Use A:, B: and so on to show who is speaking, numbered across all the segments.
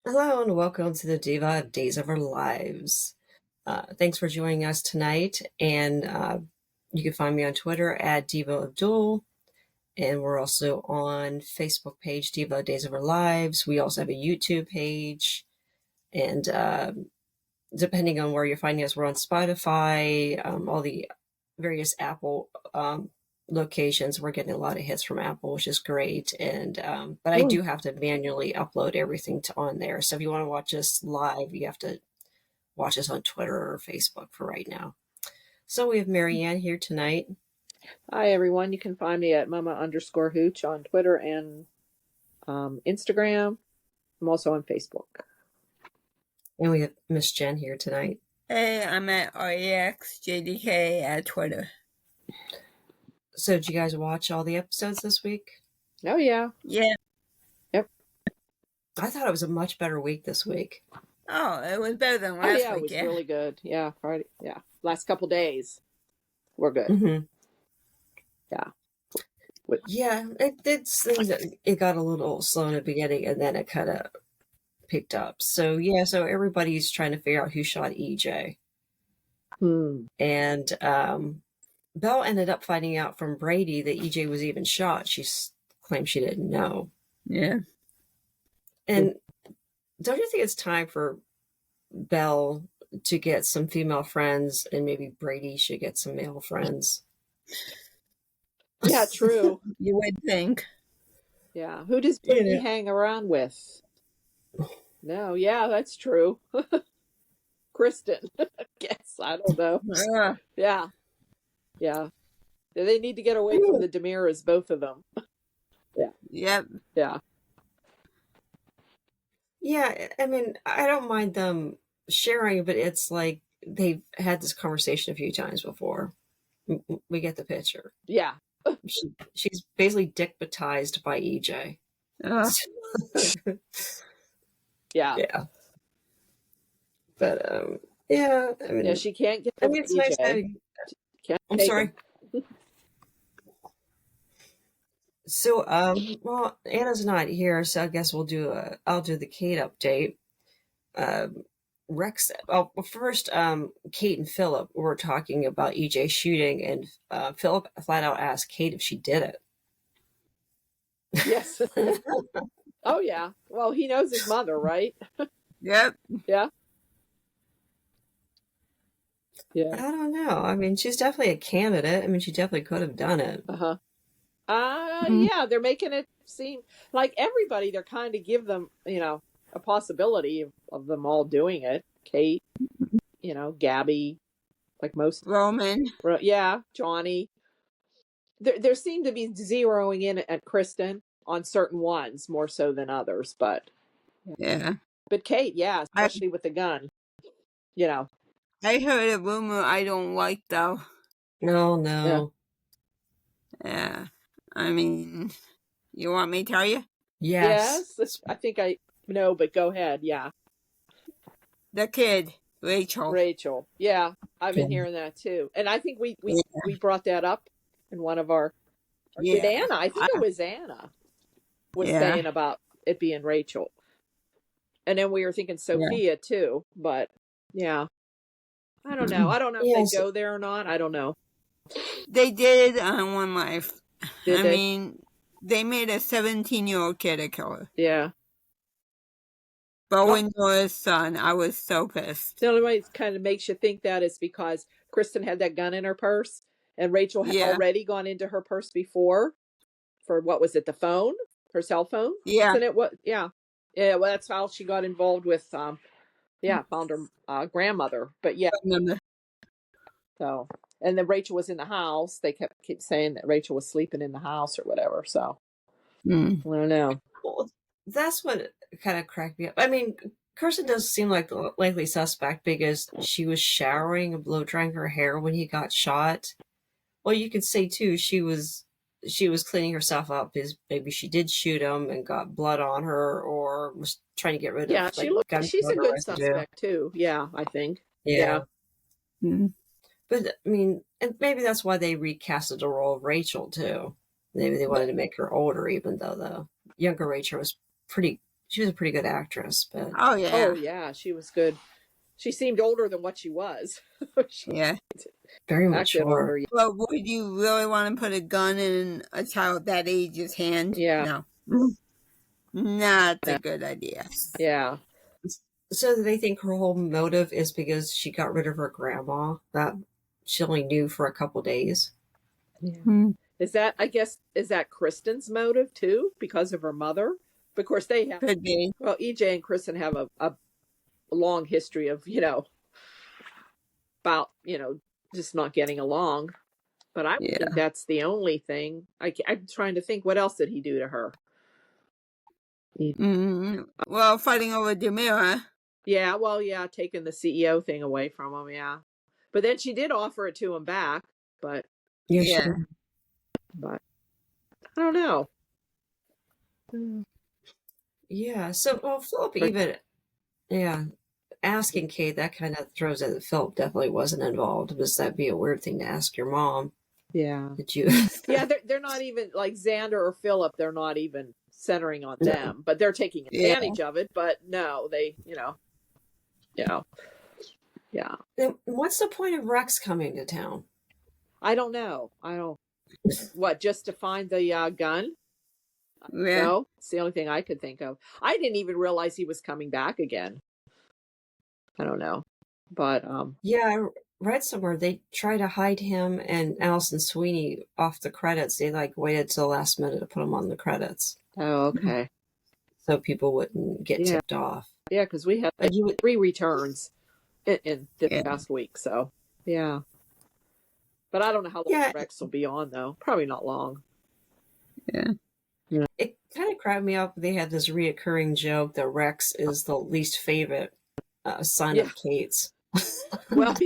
A: Hello and welcome to the Diva of Days of Our Lives. Thanks for joining us tonight. And you can find me on Twitter at Diva of DOOL. And we're also on Facebook page, Diva of Days of Our Lives. We also have a YouTube page. And depending on where you're finding us, we're on Spotify, all the various Apple locations. We're getting a lot of hits from Apple, which is great. And but I do have to manually upload everything on there. So if you want to watch us live, you have to watch us on Twitter or Facebook for right now. So we have Marianne here tonight.
B: Hi, everyone. You can find me at mama_hooch on Twitter and Instagram. I'm also on Facebook.
A: And we have Miss Jen here tonight.
C: Hey, I'm at REXJDK at Twitter.
A: So did you guys watch all the episodes this week?
B: Oh, yeah.
C: Yeah.
B: Yep.
A: I thought it was a much better week this week.
C: Oh, it was better than last week.
B: It was really good. Yeah, Friday. Yeah. Last couple days were good.
A: Mm-hmm.
B: Yeah.
A: Yeah, it got a little slow in the beginning and then it kind of picked up. So yeah, so everybody's trying to figure out who shot EJ. And Belle ended up finding out from Brady that EJ was even shot. She claimed she didn't know.
C: Yeah.
A: And don't you think it's time for Belle to get some female friends and maybe Brady should get some male friends?
B: Yeah, true.
C: You would think.
B: Yeah. Who does Brady hang around with? No, yeah, that's true. Kristen. Guess. I don't know. Yeah. Yeah. They need to get away from the Demiras, both of them. Yeah.
C: Yep.
B: Yeah.
A: Yeah, I mean, I don't mind them sharing, but it's like they've had this conversation a few times before. We get the picture.
B: Yeah.
A: She's basically dickmatized by EJ.
B: Yeah.
A: Yeah. But yeah, I mean,
B: yeah, she can't get.
A: I mean, it's nice having. I'm sorry. So, well, Anna's not here, so I guess I'll do the Kate update. Rex. Well, first, Kate and Philip were talking about EJ shooting, and Philip flat out asked Kate if she did it.
B: Yes. Oh yeah. Well, he knows his mother, right?
C: Yep.
B: Yeah. Yeah.
A: I don't know. I mean, she's definitely a candidate. I mean, she definitely could have done it.
B: Yeah, they're making it seem like everybody, they're kind of give them, a possibility of them all doing it. Kate, Gabby, like most.
C: Roman.
B: Yeah, Johnny. There seem to be zeroing in at Kristen on certain ones more so than others, but.
C: Yeah.
B: But Kate, yeah, especially with the gun,
C: I heard a rumor I don't like, though.
A: No.
C: Yeah. I mean, you want me to tell you?
A: Yes.
B: I think I know, but go ahead. Yeah.
C: The kid, Rachel.
B: Yeah. I've been hearing that too. And I think we brought that up in one of our, did Anna? I think it was Anna was saying about it being Rachel. And then we were thinking Sophia too, but yeah. I don't know. I don't know if they go there or not. I don't know.
C: They did on One Life. I mean, they made a 17-year-old kid a killer.
B: Yeah.
C: But when Nora's son, I was so pissed.
B: The only way it kind of makes you think that is because Kristen had that gun in her purse, and Rachel had already gone into her purse before for, what was it, the phone? Her cell phone?
C: Yeah.
B: And it was, yeah. Yeah, well, that's how she got involved with, found her grandmother. But yeah. So, and then Rachel was in the house. They kept saying that Rachel was sleeping in the house or whatever. So, I don't know.
A: Well, that's what kind of cracked me up. I mean, Kirsten does seem like the likely suspect because she was showering and blow drying her hair when he got shot. Well, you could say too she was cleaning herself up because maybe she did shoot him and got blood on her or was trying to get rid of.
B: Yeah, she's a good suspect too. Yeah, I think. Yeah.
A: But I mean, and maybe that's why they recasted the role of Rachel too. Maybe they wanted to make her older, even though the younger Rachel was pretty she was a pretty good actress, but
C: Oh yeah.
B: Oh yeah, she was good. She seemed older than what she was. She
C: Yeah.
A: very
B: acted
A: mature.
B: older.
C: Well, would you really want to put a gun in a child that age's hand?
B: Yeah.
C: No. Not a
B: No.
C: good idea.
B: Yeah.
A: So they think her whole motive is because she got rid of her grandma that she only knew for a couple days.
B: Yeah.
C: Hmm.
B: Is that, I guess, is that Kristen's motive too, because of her mother? But of course, they have,
C: Could be.
B: well, EJ and Kristen have a long history of, about, just not getting along. But I
C: Yeah.
B: think that's the only thing. I'm trying to think, what else did he do to her?
C: Well, fighting over Demira.
B: Yeah, well, yeah, taking the CEO thing away from him, yeah. But then she did offer it to him back, but
C: Yeah.
B: I don't know.
A: Yeah. So, well, Philip even, yeah, asking Kate, that kind of throws it that Philip definitely wasn't involved. Because that'd be a weird thing to ask your mom.
B: Yeah.
A: Did you?
B: Yeah, they're not even like Xander or Philip, they're not even centering on them, but they're taking advantage of it. But no, they, yeah.
A: Then what's the point of Rex coming to town?
B: I don't know. What, just to find the gun?
C: Yeah.
B: No, it's the only thing I could think of. I didn't even realize he was coming back again. I don't know. But
A: Yeah, I read somewhere they try to hide him and Allison Sweeney off the credits. They like waited till the last minute to put him on the credits.
B: oh, okay.
A: So people wouldn't get tipped off.
B: Yeah, because we had
A: But you would,
B: 3 returns in this past week. So, yeah. But I don't know how long Rex will be on, though. Probably not long.
C: Yeah.
A: It kind of cracked me up. They had this reoccurring joke that Rex is the least favorite son of Kate's.
B: Well, he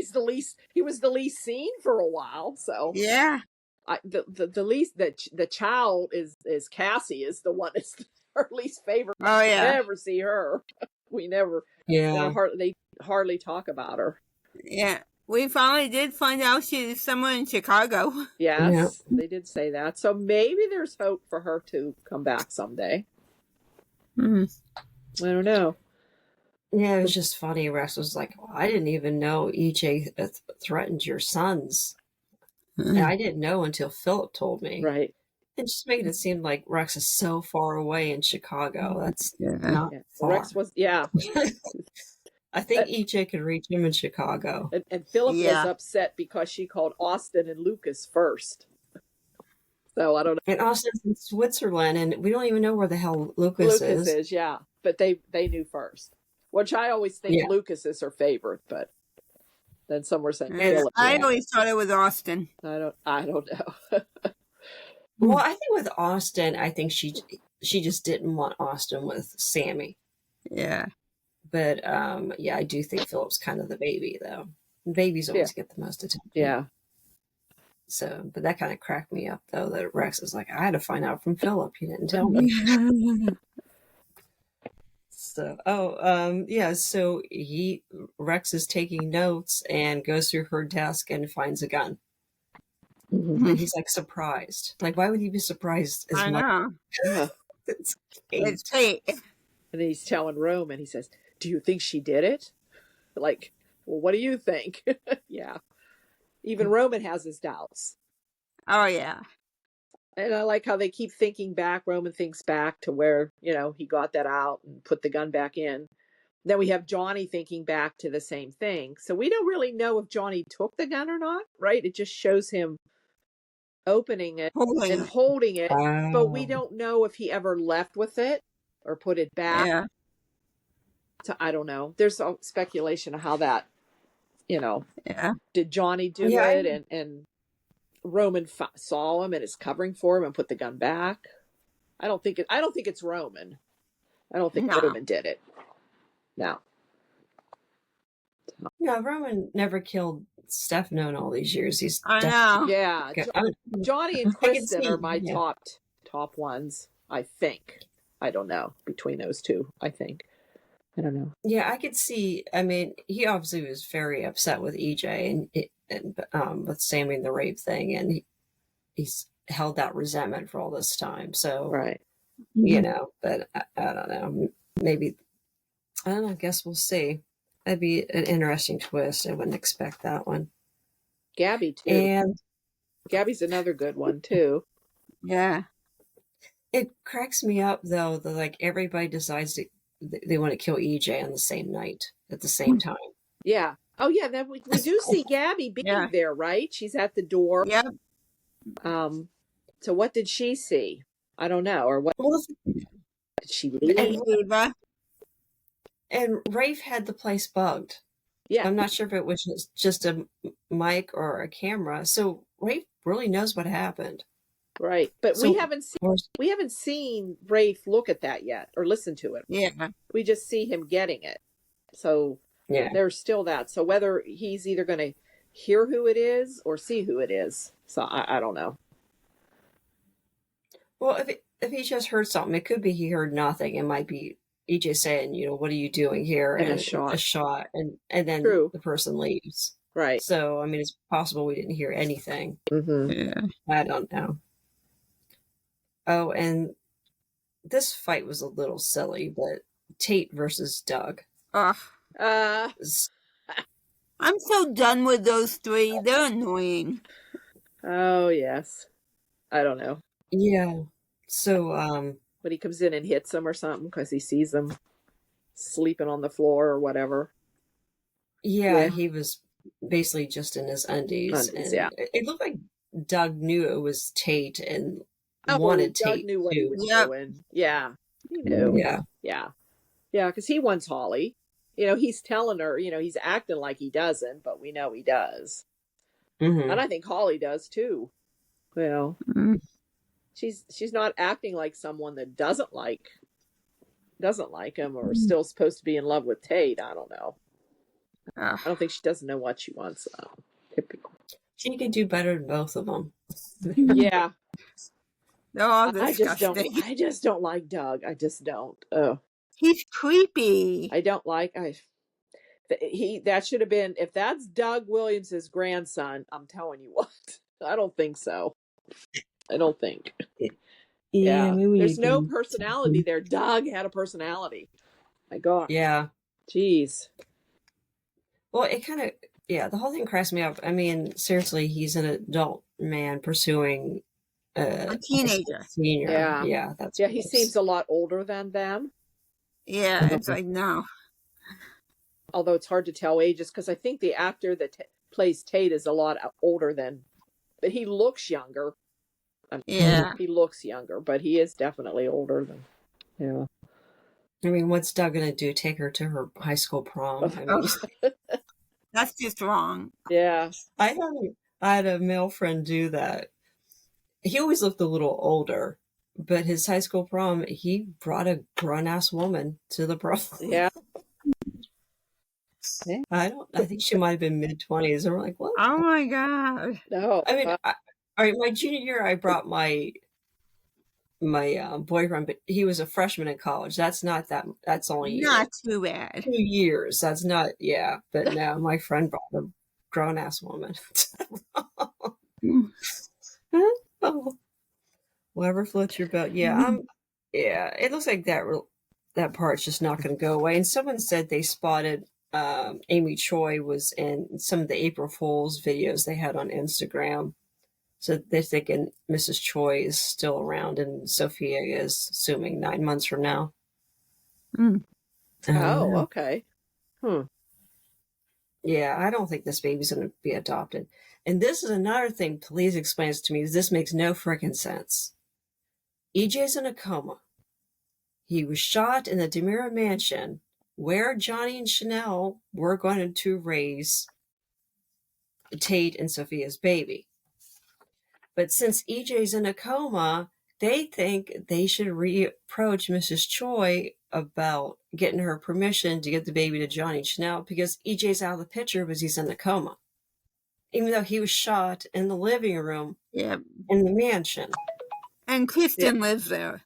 B: was the least seen for a while. So,
C: yeah.
B: The least, the child is Cassie is the one that's her least favorite.
C: Oh yeah.
B: We never see her. We never.
A: Yeah.
B: They hardly talk about her.
C: Yeah. We finally did find out she's somewhere in Chicago.
B: Yes, they did say that. So maybe there's hope for her to come back someday. I don't know.
A: Yeah, it was just funny. Rex was like, well, I didn't even know EJ threatened your sons. And I didn't know until Philip told me.
B: Right.
A: And just making it seem like Rex is so far away in Chicago. That's not far.
B: Rex was,
A: I think EJ could reach him in Chicago.
B: And Philip was upset because she called Austin and Lucas first. So I don't know.
A: And Austin's in Switzerland, and we don't even know where the hell Lucas is.
B: Yeah. But they knew first. Which I always think Lucas is her favorite, but then some were saying Philip.
C: I always thought it was Austin.
B: I don't know.
A: Well, I think with Austin, I think she just didn't want Austin with Sammy.
C: Yeah.
A: But I do think Philip's kind of the baby, though. Babies always get the most attention.
B: Yeah.
A: So, but that kind of cracked me up, though, that Rex is like, I had to find out from Philip. He didn't tell me. So, so Rex is taking notes and goes through her desk and finds a gun. And he's like surprised. Like, why would he be surprised?
C: I know. It's Kate.
B: And then he's telling Roman, he says, do you think she did it? Like, well, what do you think? Yeah. Even Roman has his doubts.
C: Oh, yeah.
B: And I like how they keep thinking back. Roman thinks back to where, he got that out and put the gun back in. Then we have Johnny thinking back to the same thing. So we don't really know if Johnny took the gun or not, right? It just shows him opening it and holding it.
A: Wow.
B: But we don't know if he ever left with it or put it back.
C: Yeah.
B: So I don't know. There's some speculation of how that, did Johnny do it? And Roman saw him and is covering for him and put the gun back. I don't think it's Roman. I don't think Roman did it. No.
A: Yeah, Roman never killed Stefano in all these years.
C: I know.
B: Yeah. Johnny and Kristen are my top ones, I think. I don't know. Between those two, I think. I don't know.
A: Yeah, I could see. I mean, he obviously was very upset with EJ and with Sammy and the rape thing, and he's held that resentment for all this time. So,
B: right,
A: but I don't know. maybe, I don't know, I guess we'll see. That'd be an interesting twist. I wouldn't expect that one.
B: Gabby too.
A: And
B: Gabby's another good one too.
C: Yeah.
A: it cracks me up though that like everybody decides they want to kill EJ on the same night at the same time.
B: Yeah. Oh yeah, then we do see Gabby being there, right? She's at the door.
C: Yep.
B: So what did she see? I don't know. Or what
A: Well,
B: did she leave?
A: and Rafe had the place bugged.
B: Yeah.
A: I'm not sure if it was just a mic or a camera. So Rafe really knows what happened.
B: Right. But
A: So,
B: we haven't seen Rafe look at that yet or listen to it.
C: Yeah.
B: We just see him getting it. So
A: yeah.
B: there's still that. So whether he's either going to hear who it is or see who it is. So I don't know.
A: Well, if he just heard something, it could be he heard nothing. It might be EJ saying, you know, what are you doing here?
B: And a shot.
A: And then
B: True.
A: the person leaves.
B: Right.
A: So, I mean, it's possible we didn't hear anything.
B: Mm-hmm.
C: Yeah.
A: I don't know. Oh, and this fight was a little silly, but Tate versus Doug.
C: I'm so done with those three. They're annoying.
B: Oh, yes. I don't know.
A: Yeah. So,
B: when he comes in and hits him or something because he sees him sleeping on the floor or whatever.
A: Yeah, he was basically just in his undies. And
B: yeah.
A: It looked like Doug knew it was Tate and wanted
B: Doug
A: Tate
B: knew what he was doing. Yeah. He knew.
A: Yeah.
B: Yeah. Yeah, because he wants Holly. You know, he's telling her, you know, he's acting like he doesn't, but we know he does.
A: Mm-hmm.
B: And I think Holly does too. Well, she's not acting like someone that doesn't like him or still supposed to be in love with Tate. I don't know. I don't think she doesn't know what she wants. Typical.
A: She could do better than both of them.
B: Yeah.
C: They're all disgusting.
B: I just don't like Doug. I just don't. Oh.
C: He's creepy.
B: I don't like. That should have been, if that's Doug Williams's grandson. I'm telling you what. I don't think so. I don't think. Yeah. There's no personality there. Doug had a personality. My God.
A: Yeah.
B: Jeez.
A: Well, it kind of, the whole thing cracks me up. I mean, seriously, he's an adult man pursuing
C: a teenager.
A: Senior.
B: Yeah. He seems a lot older than them.
C: Yeah, it's like, no.
B: Although it's hard to tell ages because I think the actor that plays Tate is a lot older than, but he looks younger. He looks younger, but he is definitely older than. Yeah.
A: I mean, what's Doug gonna do? Take her to her high school prom? I mean,
C: that's just wrong.
B: Yeah.
A: I had a male friend do that. He always looked a little older, but his high school prom, he brought a grown-ass woman to the prom.
B: Yeah.
A: I think she might have been mid-20s. And we're like, what?
C: Oh my God.
B: No.
A: I mean, my junior year, I brought my boyfriend, but he was a freshman in college. That's only
C: not too bad.
A: 2 years. That's not, but no, my friend brought a grown-ass woman. Oh, whatever floats your boat. It looks like that part's just not going to go away. And someone said they spotted Amy Choi was in some of the April Fool's videos they had on Instagram. So they're thinking Mrs. Choi is still around and Sophia is, assuming 9 months from now.
B: Oh, okay.
A: Yeah, I don't think this baby's going to be adopted. And this is another thing, please explain this to me, because this makes no freaking sense. EJ's in a coma. He was shot in the Demira mansion where Johnny and Chanel were going to raise Tate and Sophia's baby. But since EJ's in a coma, they think they should reapproach Mrs. Choi about getting her permission to get the baby to Johnny and Chanel because EJ's out of the picture because he's in a coma. Even though he was shot in the living room in the mansion.
C: And Kristen lives there.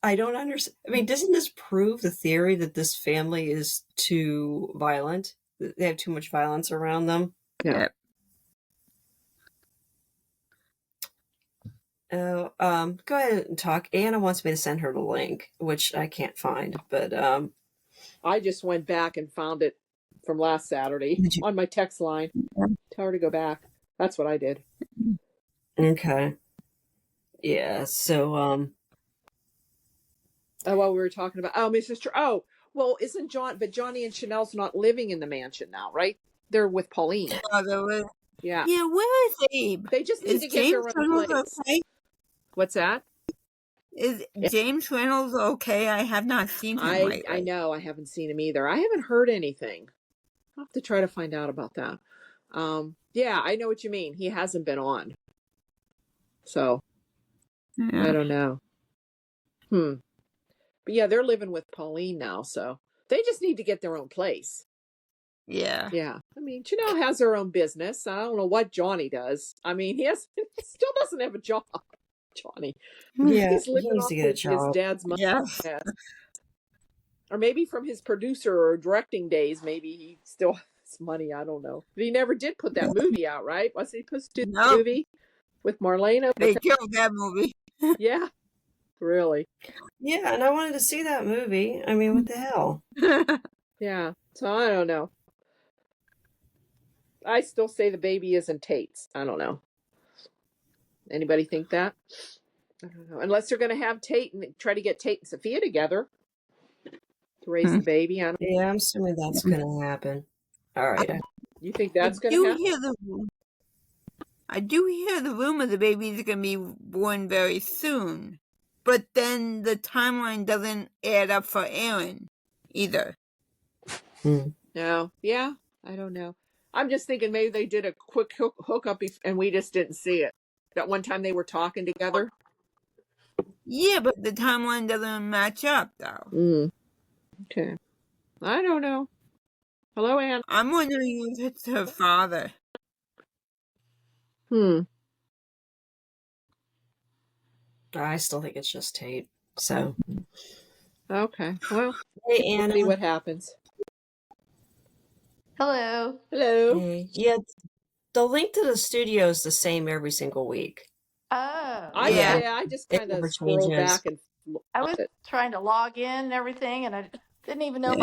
A: I don't understand. I mean, doesn't this prove the theory that this family is too violent? They have too much violence around them?
B: Yeah.
A: Oh, go ahead and talk. Anna wants me to send her the link, which I can't find, but
B: I just went back and found it from last Saturday
A: did you?
B: on my text line. Tell her to go back. That's what I did.
A: Okay. Yeah. So
B: Oh, well, we were talking about. Oh, my sister. Oh, well, isn't John? But Johnny and Chanel's not living in the mansion now, right? They're with Pauline. Yeah.
C: Yeah, where is Abe?
B: They just need
C: Is
B: to get
C: James
B: their own
C: Reynolds
B: place.
C: okay?
B: What's that?
C: Is James Reynolds okay? I have not seen him lately.
B: I know. I haven't seen him either. I haven't heard anything. I'll have to try to find out about that. Yeah, I know what you mean. He hasn't been on. So
C: Yeah.
B: I don't know. But yeah, they're living with Pauline now, so they just need to get their own place.
C: Yeah.
B: Yeah. I mean, Chanel has her own business. I don't know what Johnny does. I mean, he still doesn't have a job. Johnny.
A: yeah,
B: He's
A: he
B: living
A: needs
B: off
A: to get a
B: his
A: job.
B: dad's money.
C: Yes.
B: Yeah. Or maybe from his producer or directing days, maybe he still has money. I don't know. But he never did put that movie out, right? Was he supposed to do the
C: Nope.
B: movie with Marlena?
C: They killed that movie.
B: Yeah, really.
A: Yeah, and I wanted to see that movie. I mean, what the hell?
B: Yeah. So I don't know. I still say the baby isn't Tate's. I don't know. Anybody think that? I don't know. Unless they're going to have Tate and try to get Tate and Sophia together to raise the baby. I don't.
A: Yeah, I'm assuming that's going to happen. All right.
B: You think that's going to happen?
C: I do hear the rumor the baby's going to be born very soon. But then the timeline doesn't add up for Aaron either.
B: No. Yeah. I don't know. I'm just thinking maybe they did a quick hookup and we just didn't see it. That one time they were talking together.
C: Yeah, but the timeline doesn't match up, though.
B: Okay. I don't know. Hello, Anne.
C: I'm wondering if it's her father.
A: I still think it's just Tate. So.
B: Okay. Well,
A: hey, Anna.
B: we'll see what happens.
D: Hello.
B: Hello.
A: Hey. Yeah, the link to the studio is the same every single week.
D: Oh.
B: I just kind of scrolled back and
D: I was trying to log in and everything, and I didn't even know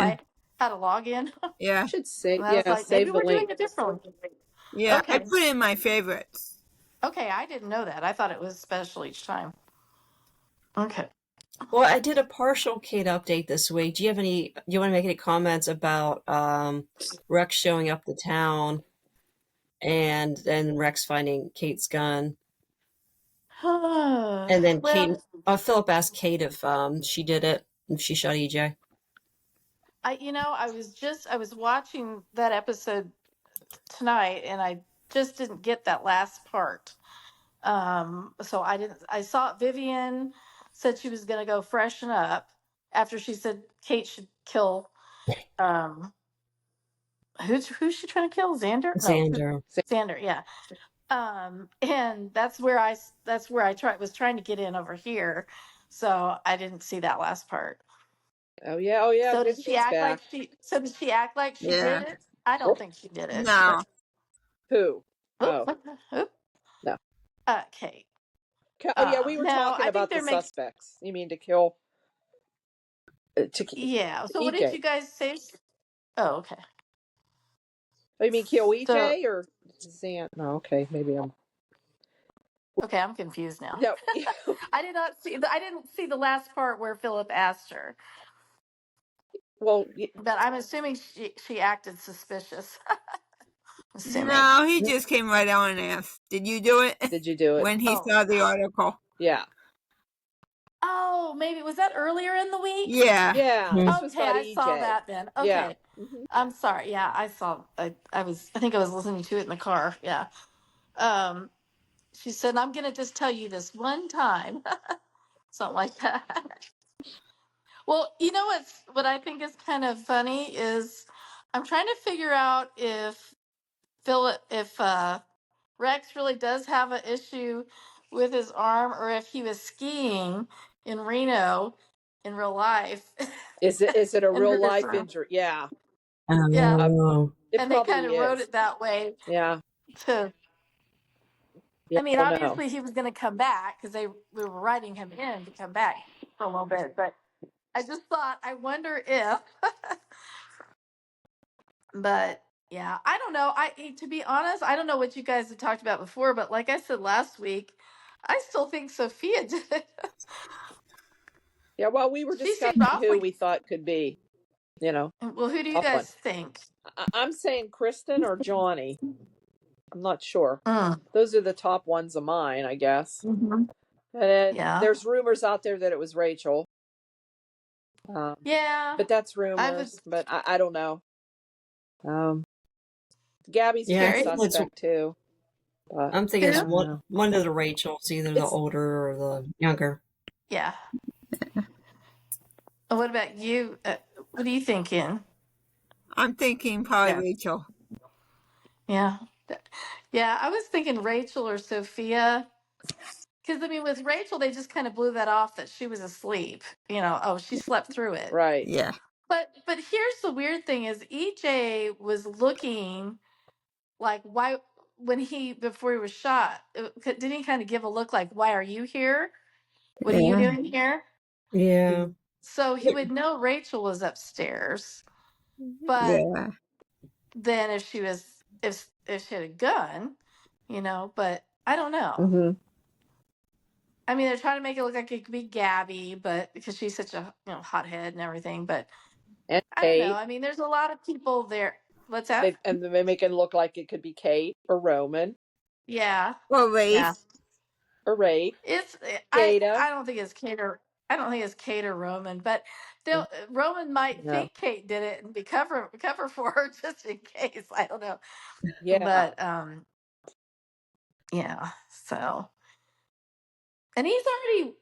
D: how to log in.
C: Yeah.
B: I should say,
D: like,
B: save
D: maybe
B: the
D: we're
B: link.
D: doing it differently.
C: Yeah,
D: okay.
C: I put in my favorites.
D: Okay, I didn't know that. I thought it was special each time. Okay.
A: Well, I did a partial Kate update this week. Do you want to make any comments about Rex showing up to town and then Rex finding Kate's gun? And then Kate, Philip asked Kate if she did it, if she shot EJ.
D: I was watching that episode tonight, and I just didn't get that last part. So I saw Vivian said she was going to go freshen up after she said Kate should kill, who's she trying to kill? Xander?
A: Xander.
D: No. Xander. Yeah. And that's where I was trying to get in over here. So I didn't see that last part.
B: Oh yeah.
D: So did she act like she did it? I don't think she did it.
C: No.
B: Who?
D: No. Kate.
B: Oh yeah, we were talking about the suspects. You mean to kill?
D: Yeah. So
B: EJ.
D: what did you guys say? Oh, okay.
B: Oh, you mean kill EJ or Xan? No, okay, maybe I'm.
D: Okay, I'm confused now.
B: No.
D: I didn't see the last part where Philip asked her.
B: Well,
D: but I'm assuming she acted suspicious.
C: No, he just came right on and asked, "Did you do it?"
B: Did you do it?
C: When he saw the article.
B: Yeah.
D: Oh, maybe was that earlier in the week?
C: Yeah.
B: Yeah.
D: Okay, I saw that then. Okay.
B: Yeah.
D: I'm sorry. Yeah, I saw. I think I was listening to it in the car. Yeah. She said, "I'm going to just tell you this one time," something like that. Well, you know what I think is kind of funny is I'm trying to figure out if Rex really does have an issue with his arm, or if he was skiing in Reno in real life.
B: Is it a real life injury? Yeah.
D: Yeah.
A: Oh.
D: And they kind of wrote it that way.
B: Yeah. Yeah,
D: I mean,
B: I don't know.
D: obviously he was going to come back because we were writing him in to come back for a little bit. But I just thought, I wonder if. But yeah, I don't know. To be honest, I don't know what you guys had talked about before, but like I said last week, I still think Sophia did it.
B: Yeah, well, we were
D: She seemed
B: discussing who
D: awfully.
B: we thought could be,
D: Well, who do you
B: tough one.
D: guys think?
B: I'm saying Kristen or Johnny. I'm not sure.
D: Mm.
B: Those are the top ones of mine, I guess.
D: Mm-hmm.
B: And
D: Yeah.
B: there's rumors out there that it was Rachel.
D: Yeah.
B: But that's rumors. But I don't know. Gabby's a good suspect too. But
A: I'm thinking it's one of the Rachels, either the older or the younger.
D: Yeah. What about you? What are you thinking?
C: I'm thinking probably Rachel.
D: Yeah. Yeah, I was thinking Rachel or Sophia. Because, I mean, with Rachel, they just kind of blew that off that she was asleep. Oh, she slept through it.
B: Right.
C: Yeah.
D: But here's the weird thing is EJ was looking like, why, before he was shot, didn't he kind of give a look like, why are you here? What are you doing here?
A: Yeah.
D: So he would know Rachel was upstairs. But then if she had a gun, but I don't know.
B: Mm-hmm.
D: I mean, they're trying to make it look like it could be Gabby, but because she's such a hothead and everything. But
B: And
D: I don't know. I mean, there's a lot of people there. What's that?
B: And they make it look like it could be Kate or Roman.
D: Yeah.
C: Or Rafe.
D: Yeah.
B: Or Rafe.
D: I don't think it's Kate or I don't think it's Kate or Roman, but Roman might think Kate did it and be cover for her just in case. I don't know.
B: Yeah.
D: But yeah. So. And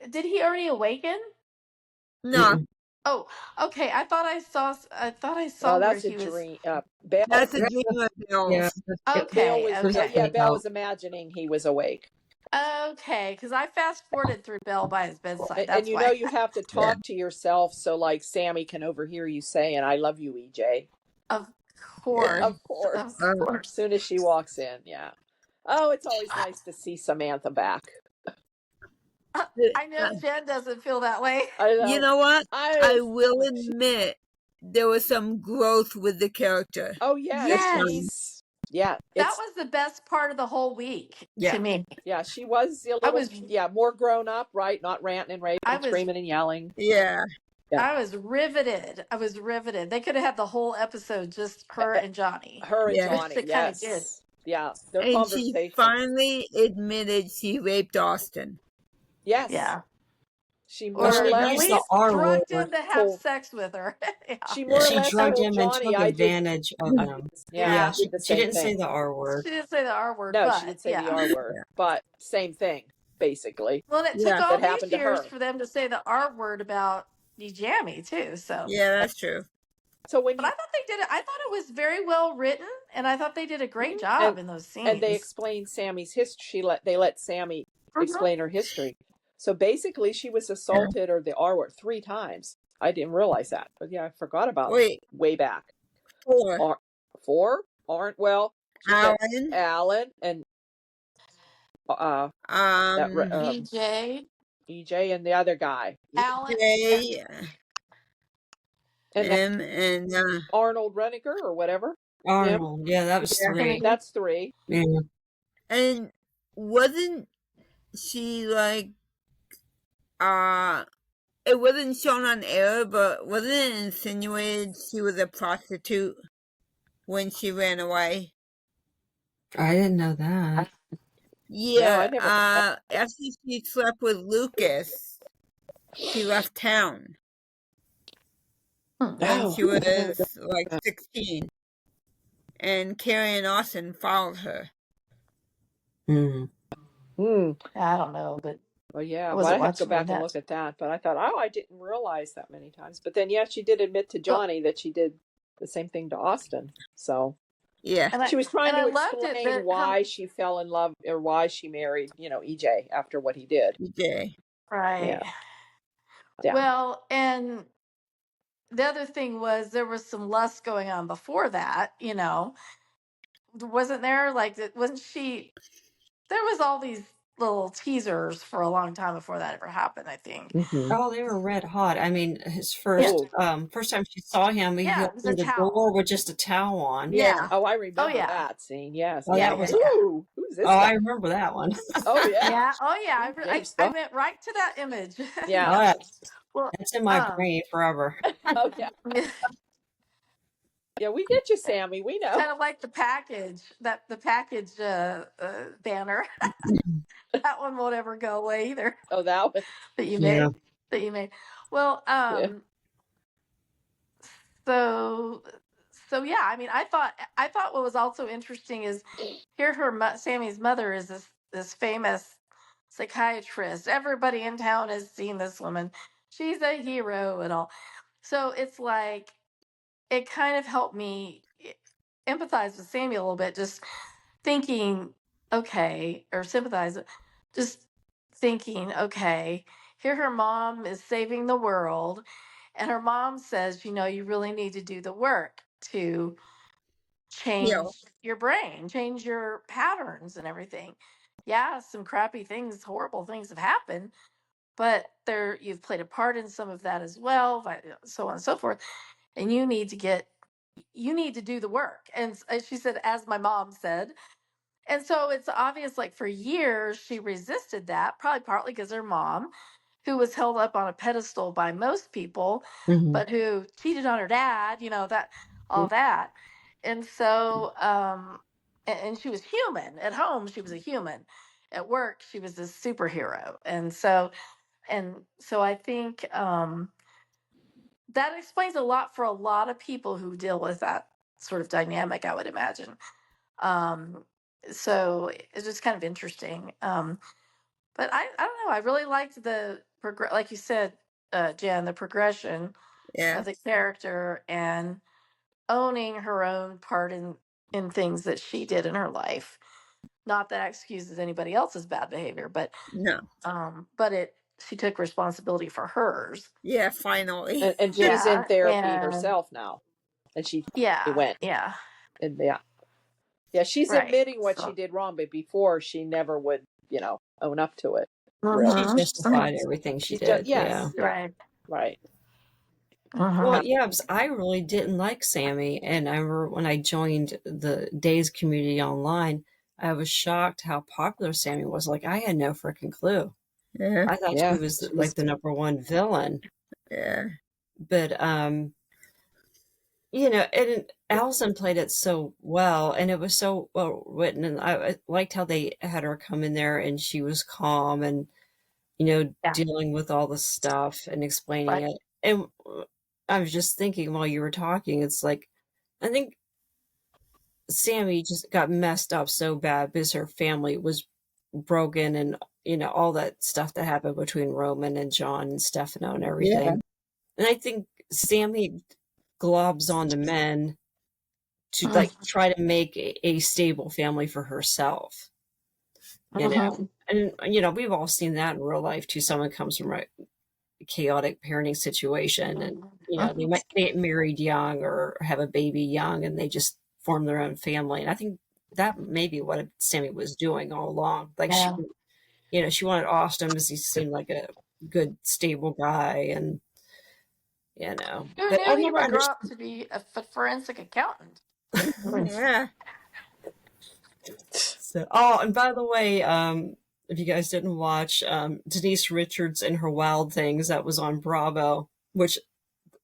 D: did he already awaken?
C: No.
D: Oh, okay. I thought I saw
B: Oh,
D: where
B: that's a
D: he was.
B: dream. Belle.
C: That's a dream of Bell's.
A: Yeah.
D: Okay.
B: Belle was imagining he was awake.
D: Okay, because I fast forwarded through Belle by his bedside. That's
B: and you
D: why.
B: know you have to talk to yourself so like Sammy can overhear you saying, "I love you, EJ."
D: Of course.
B: Of course.
D: Of course.
B: As soon as she walks in, yeah. Oh, it's always nice to see Samantha back.
D: I know Jen doesn't feel that way.
B: I know.
C: You know what? I will admit there was some growth with the character.
B: Oh yeah.
D: Yes.
B: Yeah.
D: That was the best part of the whole week to me.
B: Yeah, she was a little more grown up, right? Not ranting and raving, screaming and yelling.
C: Yeah.
D: I was riveted. They could have had the whole episode just her and Johnny.
B: Her and Johnny,
D: which they kind of did.
B: Yeah.
C: And she finally admitted she raped Austin.
B: Yes.
D: Yeah.
B: She more or less
D: drugged him to have sex with her.
A: Yeah. She drugged him and took advantage of him.
B: Yeah.
A: She didn't say the R word.
D: She didn't say the R word.
B: No,
D: but,
B: she didn't say the R word. But same thing, basically.
D: Well, it took all these years for them to say the R word about Jamie too. So
C: yeah, that's true.
B: So
D: but I thought they did it. I thought it was very well written, and I thought they did a great job in those scenes.
B: And they explained Sammy's history. They let Sammy explain her history. So basically, she was assaulted or the R word 3 times. I didn't realize that, but yeah, I forgot about way back.
C: 4.
B: 4 aren't Alan and EJ and the other guy.
D: Alan
B: and Arnold Reniger or whatever.
A: Arnold, yeah, that was 3.
B: That's 3.
A: Yeah.
C: And wasn't she like it wasn't shown on air, but wasn't it insinuated she was a prostitute when she ran away?
A: I didn't know that.
C: Yeah, no, after she slept with Lucas, she left town. When she was like 16. And Carrie and Austin followed her.
D: I don't know, but
B: well, yeah, I have to go back and look at that. But I thought, I didn't realize that many times. But then, yeah, she did admit to Johnny that she did the same thing to Austin. So,
C: yeah,
B: she was trying to explain why she fell in love or why she married, EJ after what he did.
C: EJ,
D: right? Yeah. Well, and the other thing was there was some lust going on before that. Wasn't there? Like, wasn't she? there was all these little teasers for a long time before that ever happened, I think.
B: Mm-hmm.
A: Oh, they were red hot. I mean, his
D: Yeah.
A: first time she saw him, he
D: Yeah, it was a
A: opened the
D: towel.
A: door with just a towel on.
D: Yeah.
B: Oh, I
D: Oh,
B: remember
D: yeah.
B: that scene. Yes.
A: Oh,
B: I
D: Yeah,
B: was
A: that
B: like,
A: was.
D: yeah, yeah.
B: ooh, who's this
A: Oh, I
B: guy?
A: remember that one.
B: Oh yeah.
D: Yeah. Oh, yeah.
B: James
D: I
B: Bond.
D: went right to that image.
B: Yeah.
A: Oh, yeah.
D: Well,
A: It's in my brain forever.
B: Oh yeah.
D: it's
B: Yeah, we get you, Sammy. We know.
D: kind of like the package banner. That one won't ever go away either.
B: Oh, that one.
D: That you
A: Yeah.
D: made. That you made. Well,
B: Yeah.
D: so yeah. I mean, I thought what was also interesting is here Sammy's mother is this famous psychiatrist. Everybody in town has seen this woman. She's a hero and all. So it's like it kind of helped me empathize with Sammy a little bit, just thinking, okay, or sympathize, just thinking, okay, here her mom is saving the world, and her mom says, you really need to do the work to change your brain, change your patterns and everything. Yeah, some crappy things, horrible things have happened, but you've played a part in some of that as well, so on and so forth. And you need to do the work. And she said, as my mom said. And so it's obvious, like for years, she resisted that, probably partly because her mom, who was held up on a pedestal by most people,
A: Mhm.
D: but who cheated on her dad, all that. And so, and she was human. At home, she was a human. At work, she was this superhero. And so I think that explains a lot for a lot of people who deal with that sort of dynamic, I would imagine. So it's just kind of interesting. But I don't know. I really liked like you said, Jen, the progression of the character and owning her own part in things that she did in her life. Not that excuses anybody else's bad behavior, but
C: No.
D: she took responsibility for hers.
C: Yeah, finally.
B: And she's in therapy herself now. And she went.
D: Yeah.
B: And yeah, she's
D: Right.
B: admitting what she did wrong, but before she never would, own up to it.
A: She justified everything she did.
B: Yes.
A: Yeah.
B: Right.
A: Well, yeah, because I really didn't like Sammy. And I remember when I joined the Days community online, I was shocked how popular Sammy was. Like, I had no freaking clue.
C: Yeah.
A: I thought she was like the number one villain.
C: Yeah.
A: But, and Allison played it so well, and it was so well written. And I liked how they had her come in there and she was calm and, dealing with all the stuff and explaining it. And I was just thinking while you were talking, it's like, I think Sammy just got messed up so bad because her family was broken and, all that stuff that happened between Roman and John and Stefano and everything.
C: Yeah.
A: And I think Sammy globs on the men to like try to make a stable family for herself. And, we've all seen that in real life too. Someone comes from a chaotic parenting situation and, they might get married young or have a baby young and they just form their own family. And I think that may be what Sammy was doing all along. Like she wanted Austin because he seemed like a good, stable guy and,
D: Who
A: but I
D: knew he
A: never
D: would grow
A: understood.
D: up to be a forensic accountant?
C: Yeah.
A: So, and by the way, if you guys didn't watch Denise Richards and Her Wild Things, that was on Bravo, which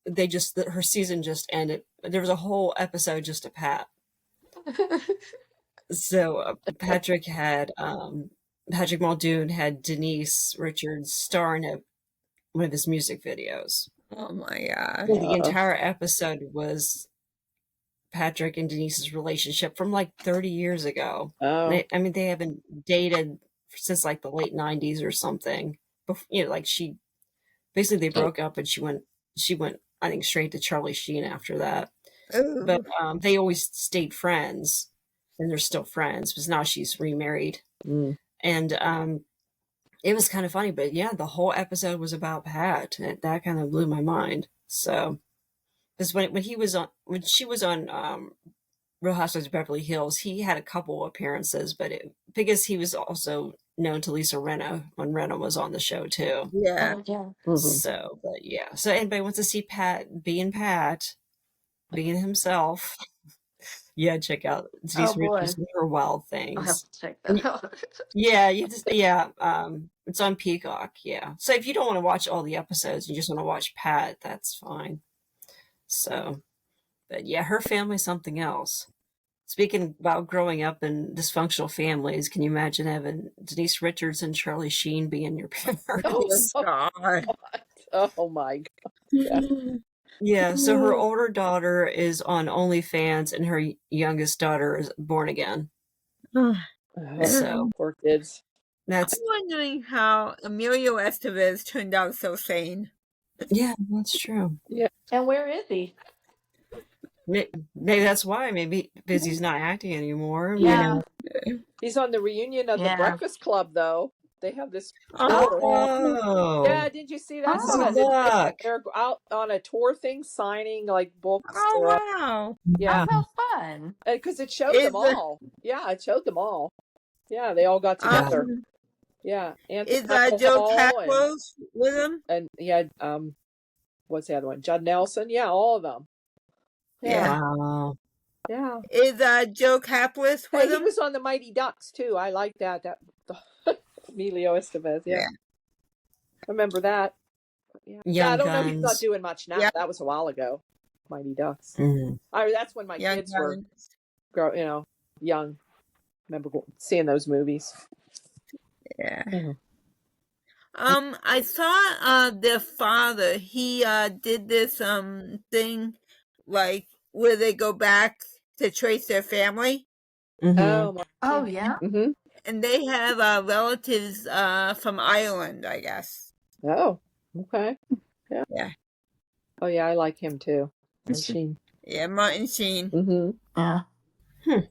A: her season just ended. There was a whole episode just to Pat. So Patrick Muldoon had Denise Richards star in one of his music videos.
C: Oh my God.
A: So the entire episode was Patrick and Denise's relationship from like 30 years ago.
B: Oh.
A: They haven't dated since like the late 90s or something. Like they broke up and she went, I think, straight to Charlie Sheen after that.
C: Ooh.
A: But they always stayed friends and they're still friends because now she's remarried.
B: Mm.
A: And it was kind of funny, but yeah, the whole episode was about Pat. That kind of blew my mind. So, because when she was on Real Housewives of Beverly Hills, he had a couple appearances, but because he was also known to Lisa Rinna when Rinna was on the show too.
C: Yeah.
D: Oh yeah.
A: So, but yeah. So anybody wants to see Pat, being himself, yeah, check out
D: Oh
A: Denise
D: boy.
A: Richards and Her Wild
D: I'll have
A: Things.
D: to check
A: And
D: that out.
A: yeah, it's on Peacock. Yeah. So if you don't want to watch all the episodes, you just want to watch Pat, that's fine. So, but yeah, her family's something else. Speaking about growing up in dysfunctional families, can you imagine having Denise Richards and Charlie Sheen being your
B: Oh,
A: parents?
C: God.
B: oh my God. Yeah.
A: Yeah, so her older daughter is on OnlyFans and her youngest daughter is born again. So
B: Poor kids.
C: I'm
A: that's,
C: wondering how Emilio Estevez turned out so sane.
A: yeah, that's true.
B: Yeah.
D: And where is he?
A: Maybe that's why, maybe because he's not acting anymore.
D: Yeah.
B: He's on the reunion of the
D: Yeah.
B: Breakfast Club, though. They have this tour.
A: Oh,
B: Yeah, did you see that? I saw
A: good
B: that.
A: luck.
B: They're out on a tour thing, signing like books.
C: Oh,
B: or,
C: wow.
B: yeah,
D: Oh, how fun.
B: because it showed
C: Is
B: them
C: the-
B: all. Yeah, it showed them all. Yeah, they all got together. Yeah, Anthony
C: Is
B: Michael
C: Joe
B: Hall
C: Caplos with him?
B: and he had what's the other one? Judd Nelson. Yeah, all of them.
C: Yeah.
A: Wow.
B: Yeah.
C: Is Joe Caplos
B: Hey,
C: with
B: he
C: him?
B: was on the Mighty Ducks too. I like that. That Emilio Estevez. Yeah. Remember that? Yeah.
A: Young
B: I don't know. He's not
A: Guns.
B: doing much now.
C: Yeah.
B: That was a while ago. Mighty Ducks.
A: Mhm.
B: That's when my
C: Young
B: kids were
C: Guns.
B: young. Remember seeing those movies.
C: Yeah.
B: Mhm.
C: I saw their father. He did this thing like where they go back to trace their family,
A: Mhm.
D: Oh yeah.
B: Mm-hmm.
C: and they have relatives from Ireland, I guess.
B: Oh, okay. Yeah.
C: Yeah.
B: Oh yeah, I like him too. Sheen.
C: Yeah, Martin Sheen,
B: Mm-hmm.
D: Yeah.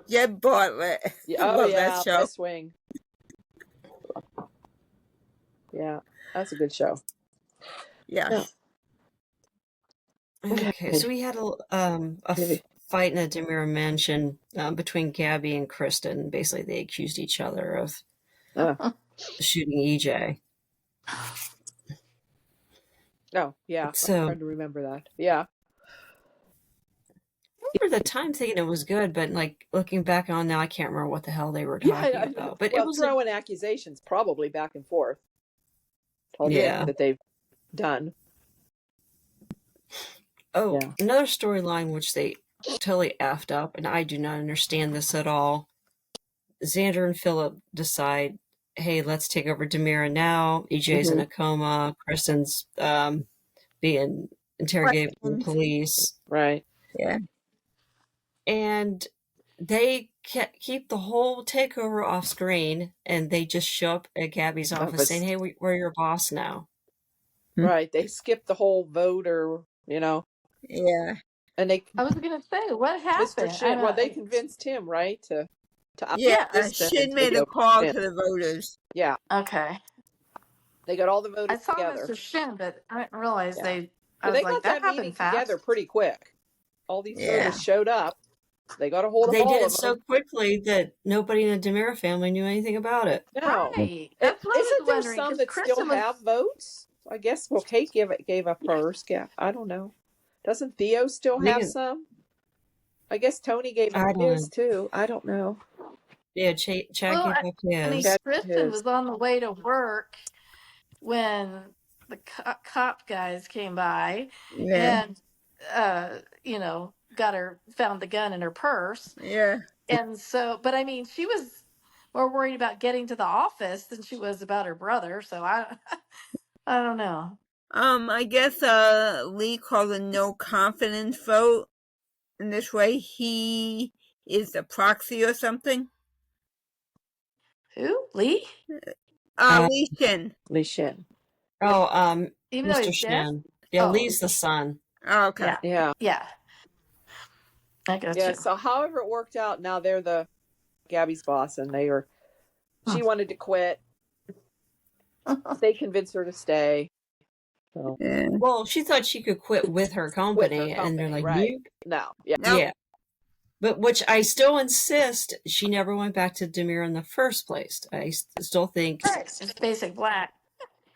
C: Jeb Bartlett.
B: Yeah.
C: I
B: Oh
C: love
B: yeah,
C: that show.
B: West Wing. Yeah, that's a good show.
C: Yeah.
A: Okay, so we had a fight in a Demira mansion between Gabby and Kristen. Basically, they accused each other of shooting EJ.
B: Oh yeah,
A: So
B: I'm trying to remember that. Yeah.
A: I remember the time thinking it was good, but like looking back on now, I can't remember what the hell they were talking about. But
B: well,
A: it was
B: throwing accusations probably back and forth. All the things that they've done.
A: Oh,
B: Yeah.
A: another storyline which they totally effed up, and I do not understand this at all. Xander and Philip decide, hey, let's take over Demira now. EJ's in a coma. Kristen's being interrogated by the police.
B: Right.
C: Yeah.
A: And they keep the whole takeover off screen, and they just show up at Gabby's office saying, hey, we're your boss now.
B: Right. They skipped the whole vote
C: Yeah.
B: and they
D: I was gonna say, what happened?
B: Mr. Shin, well, they convinced him, right, to
C: Yeah,
B: Kristen
C: Shin
B: and
C: made
B: take
C: a
B: over
C: call
B: Shin.
C: to the voters.
B: Yeah.
D: Okay.
B: They got all the
D: I
B: voters
D: saw
B: together.
D: Mr. Shin, but I didn't realize
B: Yeah.
D: I
B: But
D: was
B: they
D: like,
B: got
D: that
B: that meeting
D: happened fast.
B: together pretty quick. All these
C: Yeah.
B: voters showed up. They got a hold of
A: They
B: all
A: did it
B: of
A: so
B: them.
A: quickly that nobody in the Demira family knew anything about it.
B: No.
D: Right. That's what I
B: Isn't
D: was
B: there
D: wondering.
B: some
D: 'Cause
B: that still
D: Kristen was.
B: have votes? I guess, well, Kate gave up hers. Yeah, I don't know. Doesn't Theo still have some? I guess Tony gave up his, too. I don't know.
A: Yeah, Chad
D: Well,
A: gave up
D: I mean,
A: his.
D: Kristen was on the way to work when the cop guys came by
C: Yeah.
D: and found the gun in her purse.
C: Yeah.
D: And so, but I mean, she was more worried about getting to the office than she was about her brother. So I don't know.
C: I guess Lee called a no confidence vote. In this way, he is the proxy or something.
D: Who? Lee?
C: Lee Shin.
B: Lee Shin.
A: Oh,
D: Even though
A: Mr.
D: he's dead?
A: Shin. Yeah,
D: Oh.
A: Lee's the son.
C: Oh, okay.
D: Yeah.
B: Yeah.
D: Yeah. I got
B: Yeah,
D: you.
B: so however it worked out, now they're the Gabby's boss, and she wanted to quit. They convinced her to stay. So,
C: Yeah.
A: Well, she thought she could quit with her
B: with
A: company,
B: her
A: and they're
B: company,
A: like,
B: right?
A: "Nope."
B: No, yeah.
C: Nope.
A: Yeah. But which I still insist she never went back to Demir in the first place. I still think,
D: Right. It's basic black.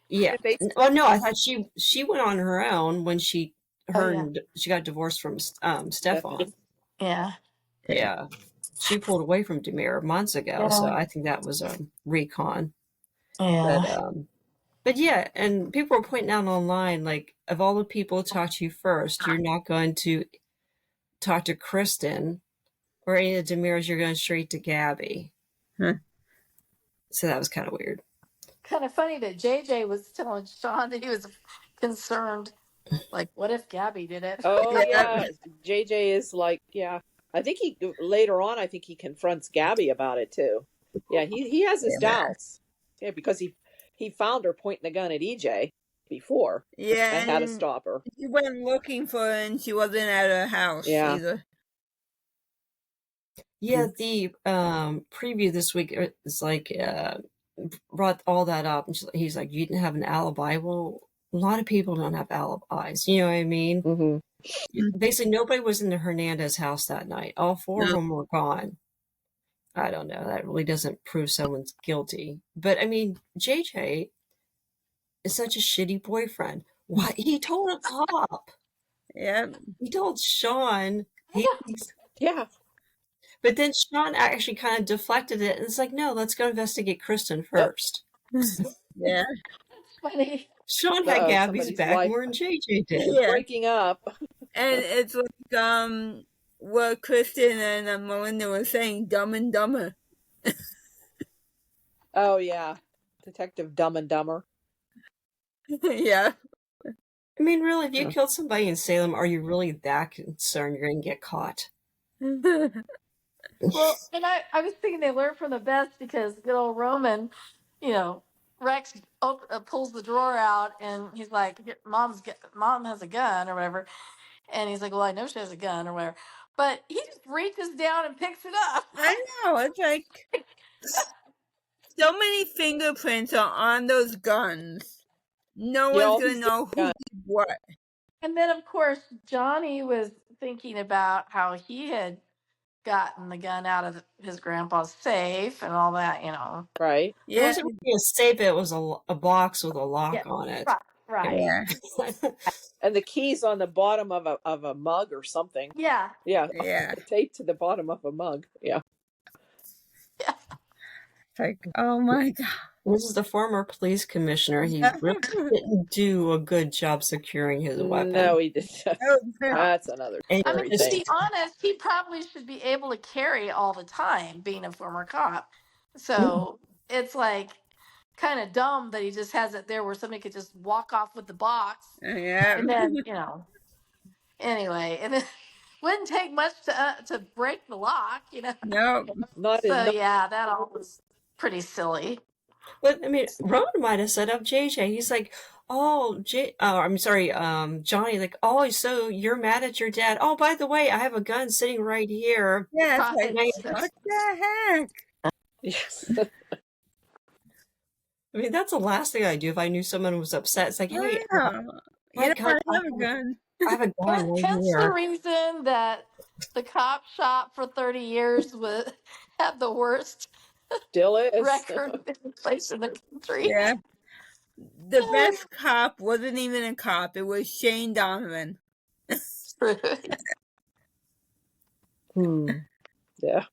A: yeah.
B: If they,
A: Well, no, I thought she went on her own when she
D: Oh yeah.
A: she got divorced from Stefan.
D: Yeah.
A: Yeah, she pulled away from Demir months ago, so
D: Yeah.
A: I think that was a recon.
D: Yeah.
A: But yeah, and people were pointing out online, like, of all the people to talk to you first, you're not going to talk to Kristen or any of the Demirs. You're going straight to Gabby.
C: Huh.
A: So that was kind of weird.
D: Kind of funny that JJ was telling Sean that he was concerned. Like, what if Gabby did it?
B: oh
C: Yeah.
B: yeah, JJ is like, yeah. I think he later on. I think he confronts Gabby about it too. Yeah, he has his
C: Yeah.
B: doubts. Yeah, because he found her pointing the gun at EJ before
C: Yeah,
B: and had to
C: and
B: stop her.
C: he went looking for her, and she wasn't at her house
B: Yeah.
C: either.
A: Yeah, the preview this week is like brought all that up, and he's like, "You didn't have an alibi." Well, a lot of people don't have alibis. You know what I mean?
B: Mm-hmm.
A: Basically, nobody was in the Hernandez house that night. All four of
C: No.
A: them were gone. I don't know. That really doesn't prove someone's guilty. But I mean, JJ is such a shitty boyfriend. Why he told a cop?
C: Yeah.
A: He told Sean. He,
B: Yeah.
A: but then Sean actually kind of deflected it, and it's like, no, let's go investigate Kristen first.
C: Yeah.
D: Funny.
A: Sean had
B: Uh-oh,
A: Gabby's
B: somebody's
A: back
B: life
A: more than JJ did.
C: Yeah.
B: breaking up.
C: And it's like what Kristen and Melinda were saying, Dumb and Dumber.
B: Oh yeah, Detective Dumb and Dumber.
C: Yeah.
A: I mean, really, if you killed somebody in Salem, are you really that concerned you're going to get caught?
D: Well, and I was thinking they learned from the best because good old Roman, Rex pulls the drawer out and he's like, Mom has a gun or whatever. And he's like, well, I know she has a gun or whatever. But he just reaches down and picks it up.
C: I know. It's like so many fingerprints are on those guns. No
B: Yeah, all
C: one's
B: these
C: gonna know who
B: guns.
C: did what.
D: And then, of course, Johnny was thinking about how he had gotten the gun out of his grandpa's safe and all that.
B: Right.
A: It
C: Yeah.
A: wasn't really a safe, it was a box with a lock
D: Yeah,
A: on it.
D: right.
C: Yeah.
B: And the keys on the bottom of a mug or something.
D: Yeah.
B: Yeah.
C: Yeah.
B: Taped to the bottom of a mug. Yeah.
C: It's like, oh my God.
A: This is the former police commissioner. He really didn't do a good job securing his weapon.
B: No, he did.
C: Oh,
B: That's another
A: And
D: I mean,
B: story
D: to
A: just-
B: thing.
D: be honest, he probably should be able to carry all the time, being a former cop. So it's like kind of dumb that he just has it there where somebody could just walk off with the box.
C: yeah.
D: And then, anyway, and it wouldn't take much to break the lock.
C: No.
B: Not
D: So
B: in.
D: yeah, that all was pretty silly.
A: But I mean, Roman might have set up JJ. He's like, "Oh, I'm sorry, Johnny. Like, oh, so you're mad at your dad? Oh, by the way, I have a gun sitting right here."
C: Yeah. It's
D: Right.
C: like, what the heck?
B: Yes.
A: I mean, that's the last thing I'd do if I knew someone was upset. It's like, hey,
C: Yeah.
A: I
C: You know, I have a gun.
A: have a gun right
D: Hence the
A: here.
D: reason that the cop shop for 30 years had the worst
B: Still is.
D: record in place in the country.
C: Yeah. The best cop wasn't even a cop. It was Shane Donovan.
D: True.
B: Yeah.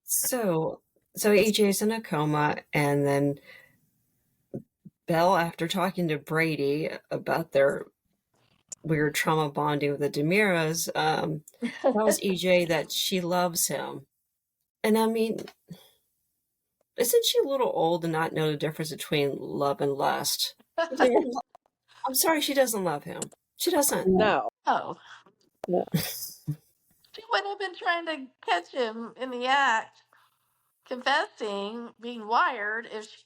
A: So AJ's in a coma, and then Belle, after talking to Brady about their weird trauma bonding with the Demiras, tells EJ that she loves him. And I mean, isn't she a little old to not know the difference between love and lust? I'm sorry, she doesn't love him. She doesn't.
B: No.
D: Oh.
B: No.
D: She wouldn't have been trying to catch him in the act, confessing, being wired if she.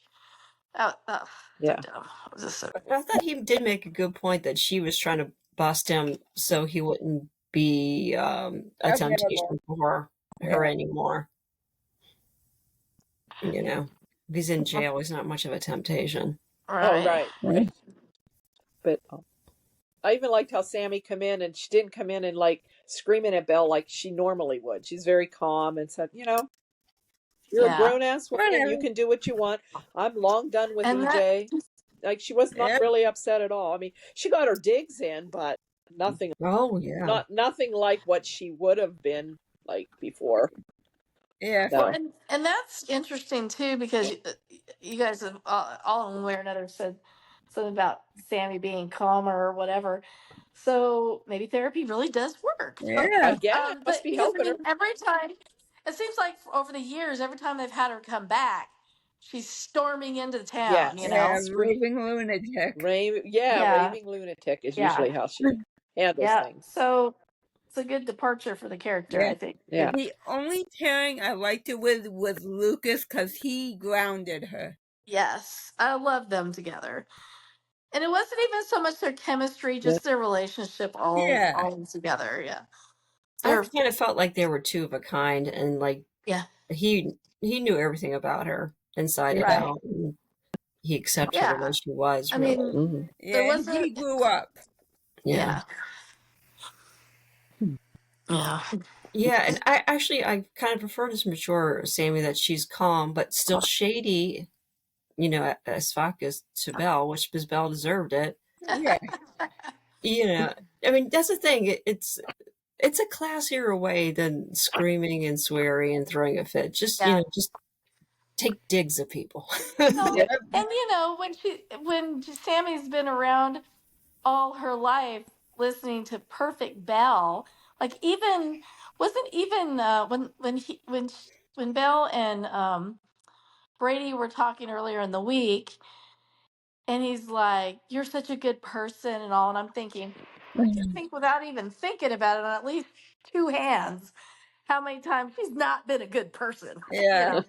B: Yeah.
A: I thought he did make a good point that she was trying to bust him so he wouldn't be a temptation for her anymore. If he's in jail, he's not much of a temptation.
B: Oh, right. I even liked how Sammy come in, and she didn't come in and like screaming at Belle like she normally would. She's very calm and said, you're a
D: Yeah.
B: grown ass woman. You
C: Whatever.
B: can do what you want. I'm long done with
D: And that,
B: EJ. Like she was not
C: Yep.
B: really upset at all. I mean, she got her digs in, but nothing,
A: Oh yeah.
B: nothing like what she would have been like before.
C: Yeah.
D: well,
B: So
D: and that's interesting too, because you guys have all in one way or another said something about Sammy being calmer or whatever. So maybe therapy really does work.
C: Yeah.
B: yeah, it must
D: But
B: be
D: because I
B: helping her.
D: mean, every time it seems like over the years, every time they've had her come back, she's storming into the town. You
B: Yes,
C: Yeah.
D: know.
B: scream,
C: Raving lunatic.
D: Yeah.
B: raving lunatic is
D: Yeah.
B: usually how she handles
D: Yeah.
B: things.
D: So it's a good departure for the character,
C: Yeah.
D: I think.
B: Yeah,
C: The only pairing I liked it with was Lucas because he grounded her.
D: Yes, I love them together. And it wasn't even so much their chemistry,
B: yeah.
D: just their relationship
C: Yeah.
D: all together. Yeah.
A: I
D: They're
A: kind of felt like they were two of a kind, and like
D: yeah.
A: he knew everything about her inside and
C: Yeah.
D: Right.
A: out, and he accepted her
D: Yeah.
A: as she was.
D: I
A: Really,
D: mean,
B: Mm-hmm.
D: there
C: Yeah. And
D: wasn't
C: he grew up.
A: yeah,
D: yeah. Yeah.
A: yeah. And I kind of prefer this mature Sammy, that she's calm but still shady. As fuck as to Belle, which because Belle deserved it.
C: Yeah.
A: I mean that's the thing. It's a classier way than screaming and swearing and throwing a fit. Just
D: Yeah.
A: just take digs at people.
D: Well,
B: Yeah.
D: and when Sammy's been around all her life listening to Perfect Belle, like even wasn't even when Belle and Brady were talking earlier in the week, and he's like, "You're such a good person," and all, and I'm thinking, I can think without even thinking about it on at least two hands how many times she's not been a good person.
C: Yeah.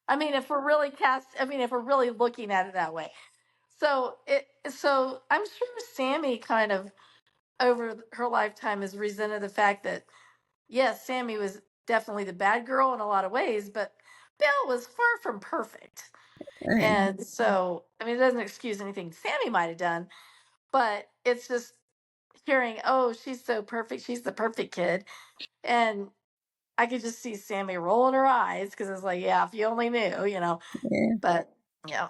D: I mean, if we're really looking at it that way. So I'm sure Sammy kind of over her lifetime has resented the fact that yes, Sammy was definitely the bad girl in a lot of ways, but Belle was far from perfect. And so, I mean, it doesn't excuse anything Sammy might have done, but it's just hearing, oh, she's so perfect. She's the perfect kid. And I could just see Sammy rolling her eyes because it's like, yeah, if you only knew.
C: Yeah.
D: But, yeah.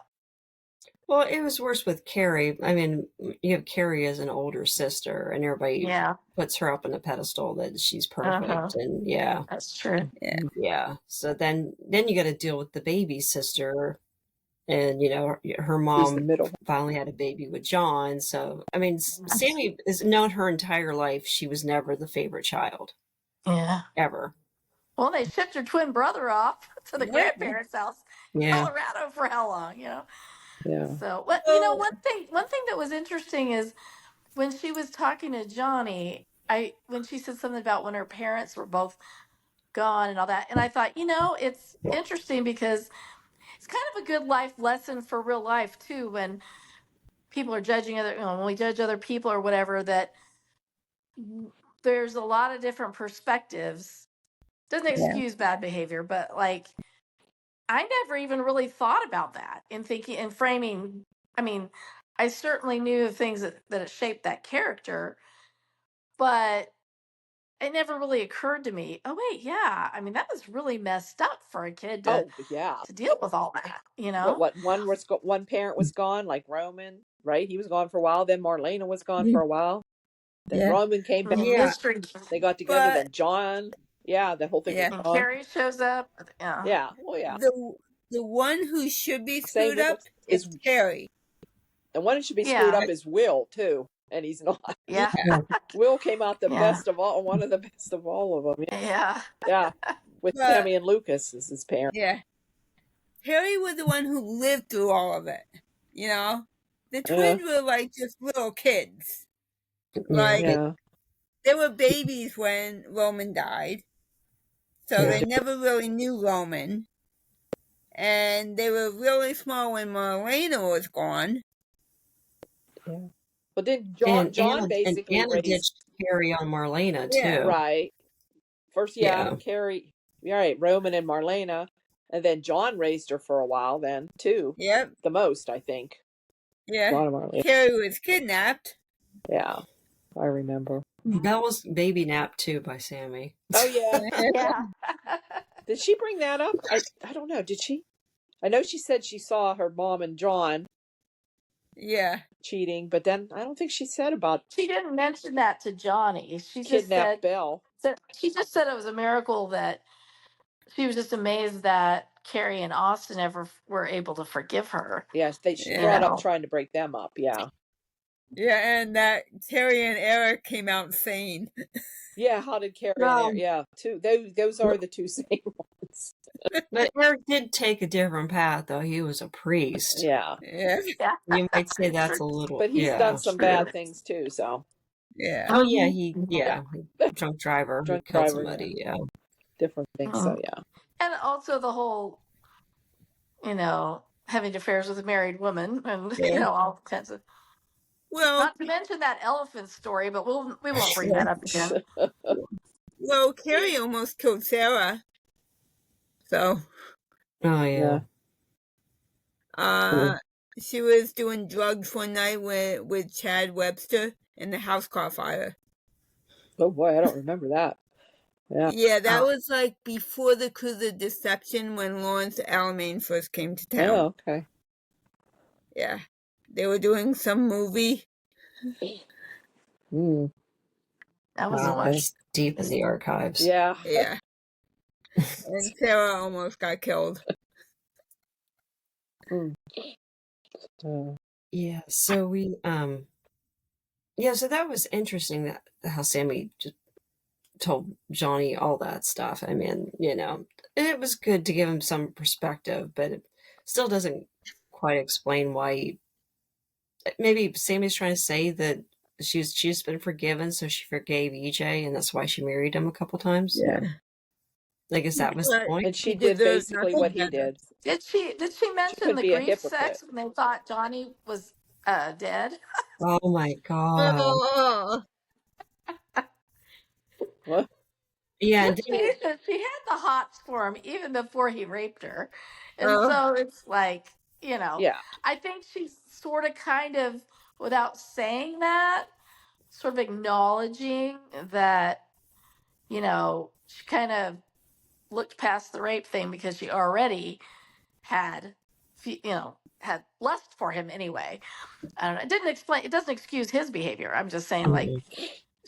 A: Well, it was worse with Carrie. I mean, you have Carrie as an older sister, and everybody
D: Yeah.
A: puts her up on a pedestal that she's
D: Uh-huh.
A: perfect, and yeah,
D: That's true.
A: yeah. So then you got to deal with the baby sister, and her
B: Who's the
A: mom
B: middle?
A: finally had a baby with John. So I mean, Sammy has known her entire life she was never the favorite child
D: Yeah.
A: ever.
D: Well, they shipped her twin brother off to the
C: Yeah.
D: grandparents' house in
A: Yeah,
D: Colorado for how long?
B: Yeah.
D: So, what one thing that was interesting is when she was talking to Johnny, when she said something about when her parents were both gone and all that, and I thought, it's interesting because it's kind of a good life lesson for real life too. When people are judging when we judge other people or whatever, that there's a lot of different perspectives. Doesn't
C: Yeah.
D: excuse bad behavior, but like I never even really thought about that in thinking and framing. I mean, I certainly knew of things that it shaped that character, but it never really occurred to me. Oh wait, yeah. I mean, that was really messed up for a kid to
B: Oh yeah.
D: deal with all that.
B: What one parent was gone, like Roman, right? He was gone for a while. Then Marlena was gone for a while. Then
C: Yeah.
B: Roman came back.
A: yeah.
D: Mystery.
B: They got together.
C: But
B: Then John. Yeah, the whole thing was
C: yeah,
D: And
B: gone.
D: Carrie shows up. Yeah.
B: Yeah. Oh yeah.
C: the one who should be
B: Same
C: screwed
B: with
C: up is Carrie.
B: the one who should be screwed
D: Yeah.
B: up is Will too, and he's not.
D: Yeah.
B: Will came out the
D: Yeah.
B: best of all, one of the best of all of them.
D: Yeah.
B: Yeah, with
C: But-
B: Sammy and Lucas as his parents.
C: Yeah. Carrie was the one who lived through all of it. The twins were like just little kids. Like
B: Yeah.
C: they were babies when Roman died. So
B: Yeah.
C: they never really knew Roman. And they were really small when Marlena was gone.
B: Yeah. But then
A: And
B: John
A: Anna,
B: basically
A: and Anna
B: raised
A: ditched Carrie on Marlena
C: Yeah.
A: too.
B: right. First,
A: Yeah.
B: Carrie. All right, Roman and Marlena, and then John raised her for a while. Then too,
C: Yep.
B: the most I think.
C: Yeah.
B: John and Marlena.
C: Carrie was kidnapped.
B: Yeah. I remember.
A: That was Baby Nap too by Sammy.
B: Oh yeah.
D: Yeah.
B: Did she bring that up? I don't know. Did she? I know she said she saw her mom and John
C: Yeah.
B: cheating, but then I don't think she said about
D: She didn't mention that to Johnny. She just
B: kidnapped
D: said
B: Belle.
D: she just said it was a miracle that she was just amazed that Carrie and Austin ever were able to forgive her.
B: Yes, she
D: You
B: brought up
D: know.
B: trying to break them up. Yeah.
C: Yeah, and that Terry and Eric came out sane.
B: Yeah, how did Carrie and Eric? Yeah, two. Those are the two same ones.
A: But Eric did take a different path, though. He was a priest.
B: Yeah.
C: Yeah.
D: Yeah.
A: You might say that's a little,
B: But he's
A: yeah.
B: done some bad things too, so.
C: Yeah.
A: Oh yeah, drunk driver who
B: Drunk
A: killed
B: driver,
A: somebody. Yeah.
B: Different things, so yeah.
D: And also the whole, having affairs with a married woman and
C: Yeah.
D: all kinds of.
C: Well,
D: Not to mention that elephant story, but we won't bring that up again.
C: Carrie almost killed Sarah. So,
A: Oh yeah.
C: she was doing drugs one night with Chad Webster, and the house caught fire.
B: Oh boy, I don't remember that. Yeah.
C: Yeah, that was like before the Cruise of Deception when Lawrence Alamain first came to town.
B: Oh, okay.
C: Yeah. They were doing some movie.
B: Mm.
D: That was
A: Wow, that's deep in the archives.
B: Yeah.
C: Yeah. And Sarah almost got killed.
A: Yeah, so we so that was interesting that how Sammy just told Johnny all that stuff. I mean, it was good to give him some perspective, but it still doesn't quite explain why maybe Sammy's trying to say that she's been forgiven, so she forgave EJ, and that's why she married him a couple times.
C: Yeah.
A: Like, is that was the point?
B: And she did basically what he did.
D: Did she mention
B: could
D: the
B: be a
D: grief
B: hypocrite.
D: sex when they thought Johnny was dead?
A: Oh my god.
C: Oh.
B: What?
A: Yeah,
D: She had the hots for him even before he raped her. And so it's like,
B: Yeah.
D: I think she's sort of kind of, without saying that, sort of acknowledging that, she kind of looked past the rape thing because she already had, had lust for him anyway. I don't know. It doesn't excuse his behavior. I'm just saying, like,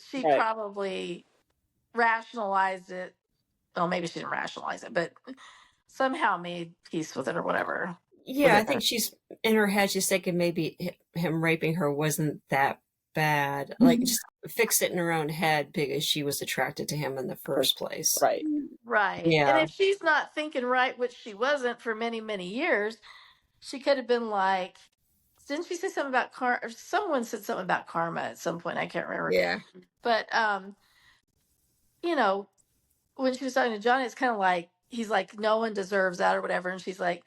D: she
B: Right.
D: probably rationalized it. Well, maybe she didn't rationalize it, but somehow made peace with it or whatever.
A: Yeah, I think she's in her head. She's thinking maybe him raping her wasn't that bad. Like, just fixed it in her own head because she was attracted to him in the first place.
B: Right.
D: Right.
A: Yeah.
D: And if she's not thinking right, which she wasn't for many, many years, she could have been like, didn't she say something about karma? Or someone said something about karma at some point. I can't remember.
C: Yeah.
D: But, when she was talking to Johnny, it's kind of like, he's like, no one deserves that or whatever. And she's like,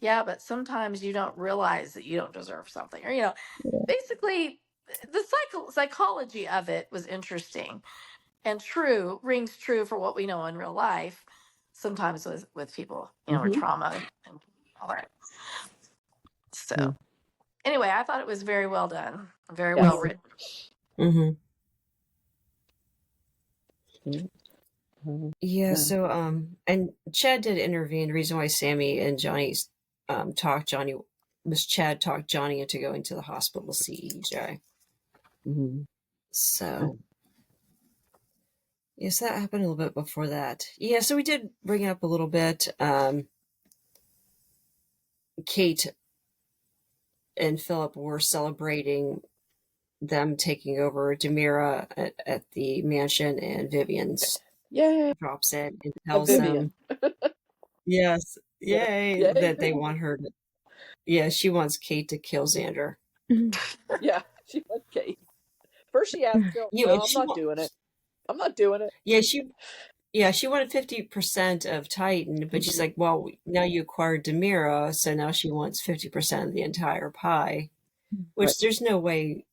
D: yeah, but sometimes you don't realize that you don't deserve something. Or, basically the psychology of it was interesting and rings true for what we know in real life. Sometimes with people, with trauma and all that. So anyway, I thought it was very well done, very well written.
A: Yeah, so and Chad did intervene. The reason why Sammy and Johnny talked Chad talked Johnny into going to the hospital to see EJ. So yes, that happened a little bit before that. Yeah, so we did bring it up a little bit. Kate and Philip were celebrating them taking over Demira at the mansion, and Vivian's drops in and tells them, yes, yay, that they want her to, she wants Kate to kill Xander.
B: Yeah, she wants Kate. First she asked Phil, no, I'm not doing it. I'm not doing it.
A: Yeah, she wanted 50% of Titan, but she's like, well, now you acquired Demira, so now she wants 50% of the entire pie, which there's no way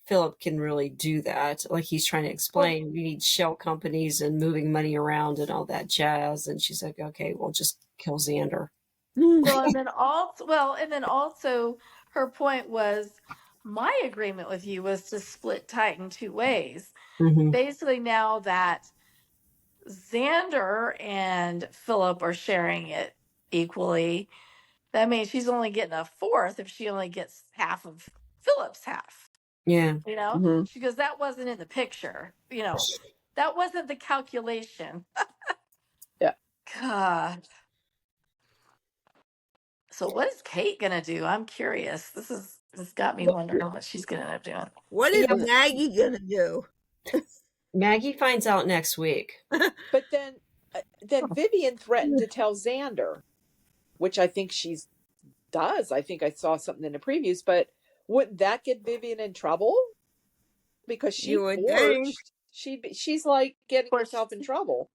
A: Philip can really do that. Like, he's trying to explain, we need shell companies and moving money around and all that jazz. And she's like, okay, well, just kill Xander.
D: And then also her point was, my agreement with you was to split Titan two ways.
A: Mm-hmm.
D: Basically, now that Xander and Philip are sharing it equally, that means she's only getting a fourth if she only gets half of Philip's half.
A: Yeah.
D: You know,
B: Mm-hmm.
D: she goes, that wasn't in the picture. You know, that wasn't the calculation.
B: Yeah.
D: God. So what is Kate gonna do? I'm curious. This got me wondering what she's gonna end up doing.
C: What is
A: Yeah.
C: Maggie gonna do?
A: Maggie finds out next week.
B: But then Vivian threatened to tell Xander, which I think she does. I think I saw something in the previews, but wouldn't that get Vivian in trouble? Because she
C: You would think.
B: forged. She's like getting
D: Of course.
B: herself in trouble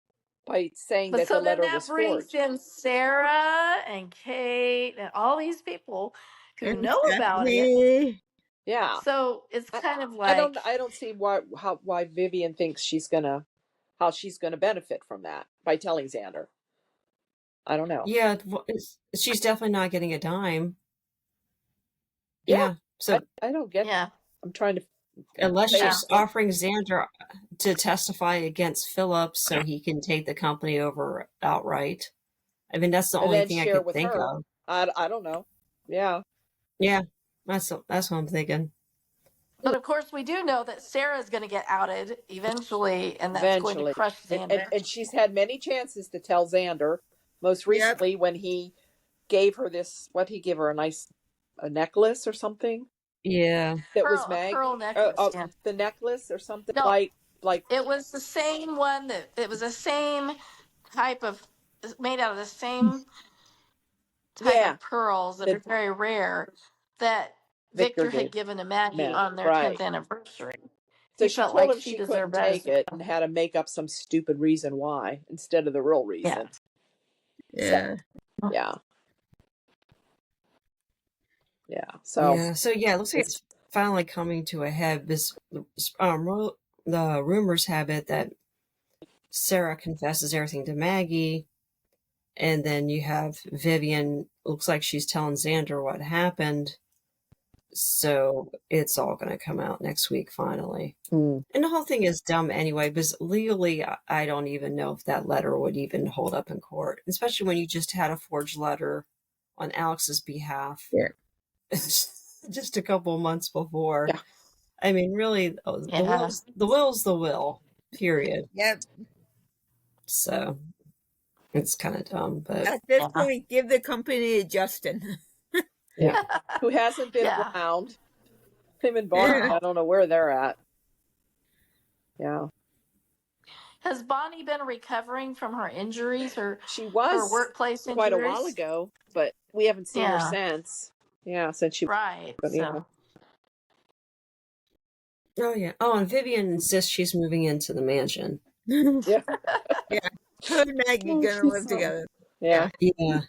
B: by saying
D: But
B: that the
D: so then
B: letter
D: that
B: was
D: brings
B: forged.
D: in Sarah and Kate and all these people who
C: And
D: know about it.
C: Stephanie.
B: Yeah.
D: So it's kind of
B: I
D: like
B: don't see why Vivian thinks how she's gonna benefit from that by telling Xander. I don't know.
A: Yeah, she's definitely not getting a dime.
B: Yeah.
A: Yeah. So
B: I don't get.
D: yeah.
B: I'm trying to.
A: unless
D: Yeah.
A: she's offering Xander to testify against Philip so he can take the company over outright. I mean, that's the
B: And
A: only
B: then
A: thing I
B: share
A: could
B: with
A: think
B: her.
A: of.
B: I don't know. Yeah.
A: Yeah, that's what I'm thinking.
D: But of course we do know that Sarah's gonna get outed eventually, and that's going to
B: Eventually.
D: crush Xander.
B: And she's had many chances to tell Xander. Most
C: Yep.
B: recently when he gave her this, what he give her a necklace or something
A: Yeah.
B: that was
D: A pearl
B: Maggie,
D: necklace, yeah.
B: the necklace or something
D: No,
B: like
D: it was the same one that it was the same type of made out of the same type
B: yeah
D: of pearls that are
B: that
D: very rare that
B: Victor
D: Victor had
B: gave
D: given to Maggie
B: Matt,
D: on their
B: right?
D: 10th anniversary.
B: So
D: He
B: she
D: felt
B: told
D: like
B: him
D: she
B: she couldn't
D: deserved that as
B: take it
D: well.
B: and had to make up some stupid reason why instead of the real reason.
C: Yeah.
B: Yeah. Yeah. So
A: Yeah. So yeah, it looks like it's finally coming to a head. This the rumors have it that Sarah confesses everything to Maggie, and then you have Vivian. Looks like she's telling Xander what happened. So it's all going to come out next week finally. And the whole thing is dumb anyway, because legally, I don't even know if that letter would even hold up in court, especially when you just had a forged letter on Alex's behalf.
C: Yeah.
A: Just a couple months before.
B: Yeah.
A: I mean, really, the will's the will, period.
C: Yep.
A: So it's kind of dumb, but
C: At this point, give the company to Justin.
B: yeah, who hasn't been
D: Yeah.
B: around? Him and Bonnie, I don't know where they're at. Yeah,
D: Has Bonnie been recovering from her injuries,
B: she
D: her
B: was
D: workplace injuries?
B: quite a while ago, but we haven't seen her
D: Yeah.
B: since. Yeah, since she
D: Right.
B: but, yeah.
D: So
A: oh yeah. Oh, and Vivian insists she's moving into the mansion.
B: Yeah.
C: Yeah. Her and Maggie gonna live together.
B: Yeah.
A: Yeah.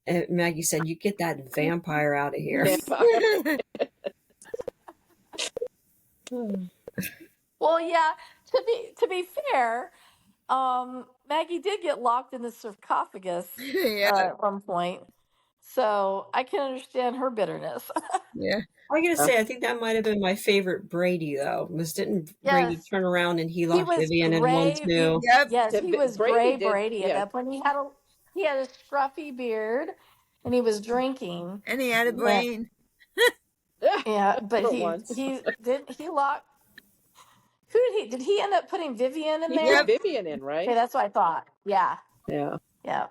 A: And Maggie said, "You get that vampire out of here."
B: Vampire.
D: well, yeah. To be fair, Maggie did get locked in the sarcophagus
C: Yeah.
D: at one point, so I can understand her bitterness.
C: Yeah.
A: I gotta say, I think that might have been my favorite Brady, though. Didn't Brady
D: Yes.
A: turn around and he
D: He
A: locked
D: was
A: Vivian in one
D: gray.
A: too?
C: Yep.
D: Yes, he was
B: Brady
D: gray
B: did,
D: Brady at
B: yeah.
D: that point. He had a scruffy beard, and he was drinking.
C: And he had a brain.
D: Yeah, but
B: For
D: he
B: once.
D: he locked. Who did he end up putting Vivian in
B: He
D: there?
B: put Vivian in, right?
D: Okay, that's what I thought. Yeah,
B: Yeah.
D: yeah.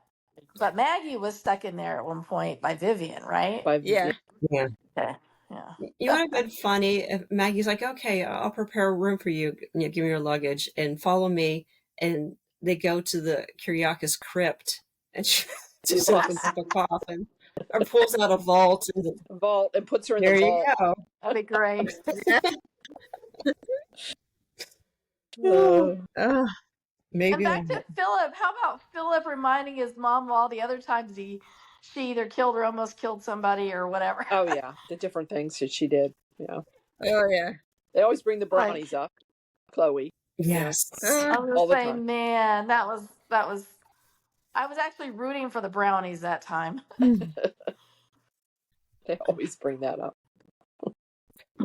D: But Maggie was stuck in there at one point by Vivian, right?
C: Yeah.
A: Yeah.
D: Okay. Yeah.
A: You would have been funny if Maggie's like, "Okay, I'll prepare a room for you. Give me your luggage and follow me." And they go to the Kyriakis crypt, and she just opens up a coffin or pulls out a vault, and
B: vault and puts her in
A: there
B: the
A: you
B: vault.
A: go.
D: That'd be great.
A: Maybe.
D: And back to Philip. How about Philip reminding his mom of all the other times she either killed or almost killed somebody or whatever?
B: Oh yeah, the different things that she did. Yeah.
C: Oh yeah.
B: They always bring the brownies up. Chloe.
A: Yes.
D: I was
B: all the
D: saying,
B: time.
D: man, that was. I was actually rooting for the brownies that time.
B: They always bring that up.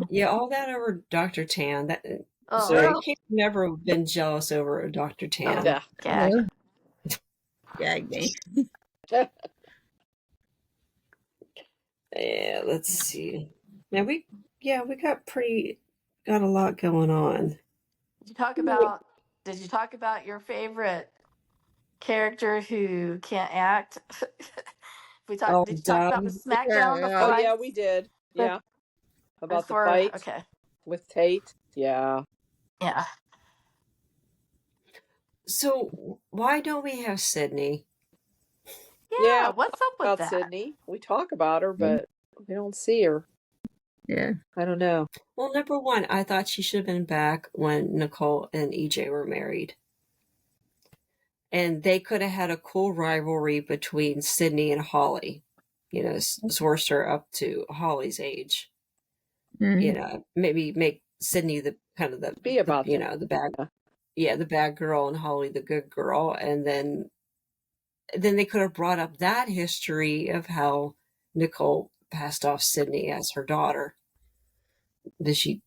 A: Yeah, all that over Dr. Tan. That
D: Oh,
A: sorry, Kate's never been jealous over a Dr.
D: oh,
A: Tan.
B: Yeah.
D: gag.
C: Gag me.
A: Yeah, let's see. Now we got a lot going on.
D: Did you talk about your favorite character who can't act?
A: Oh,
D: Did you talk about the
A: Doug.
D: SmackDown
C: Yeah,
B: Oh
D: before
B: yeah, we did. Yeah. About the fight
D: okay.
B: with Tate. Yeah.
D: Yeah.
A: So why don't we have Sydney?
D: Yeah, what's up with
B: About
D: that?
B: Sydney. We talk about her, but we don't see her.
C: yeah.
B: I don't know.
A: Well, number one, I thought she should have been back when Nicole and EJ were married. And they could have had a cool rivalry between Sydney and Holly. You know, sourced her up to Holly's age.
C: Mm.
A: You know, maybe make Sydney the kind of
B: Be about
A: the, you know, the bad, the bad girl, and Holly the good girl, and then they could have brought up that history of how Nicole passed off Sydney as her daughter, that she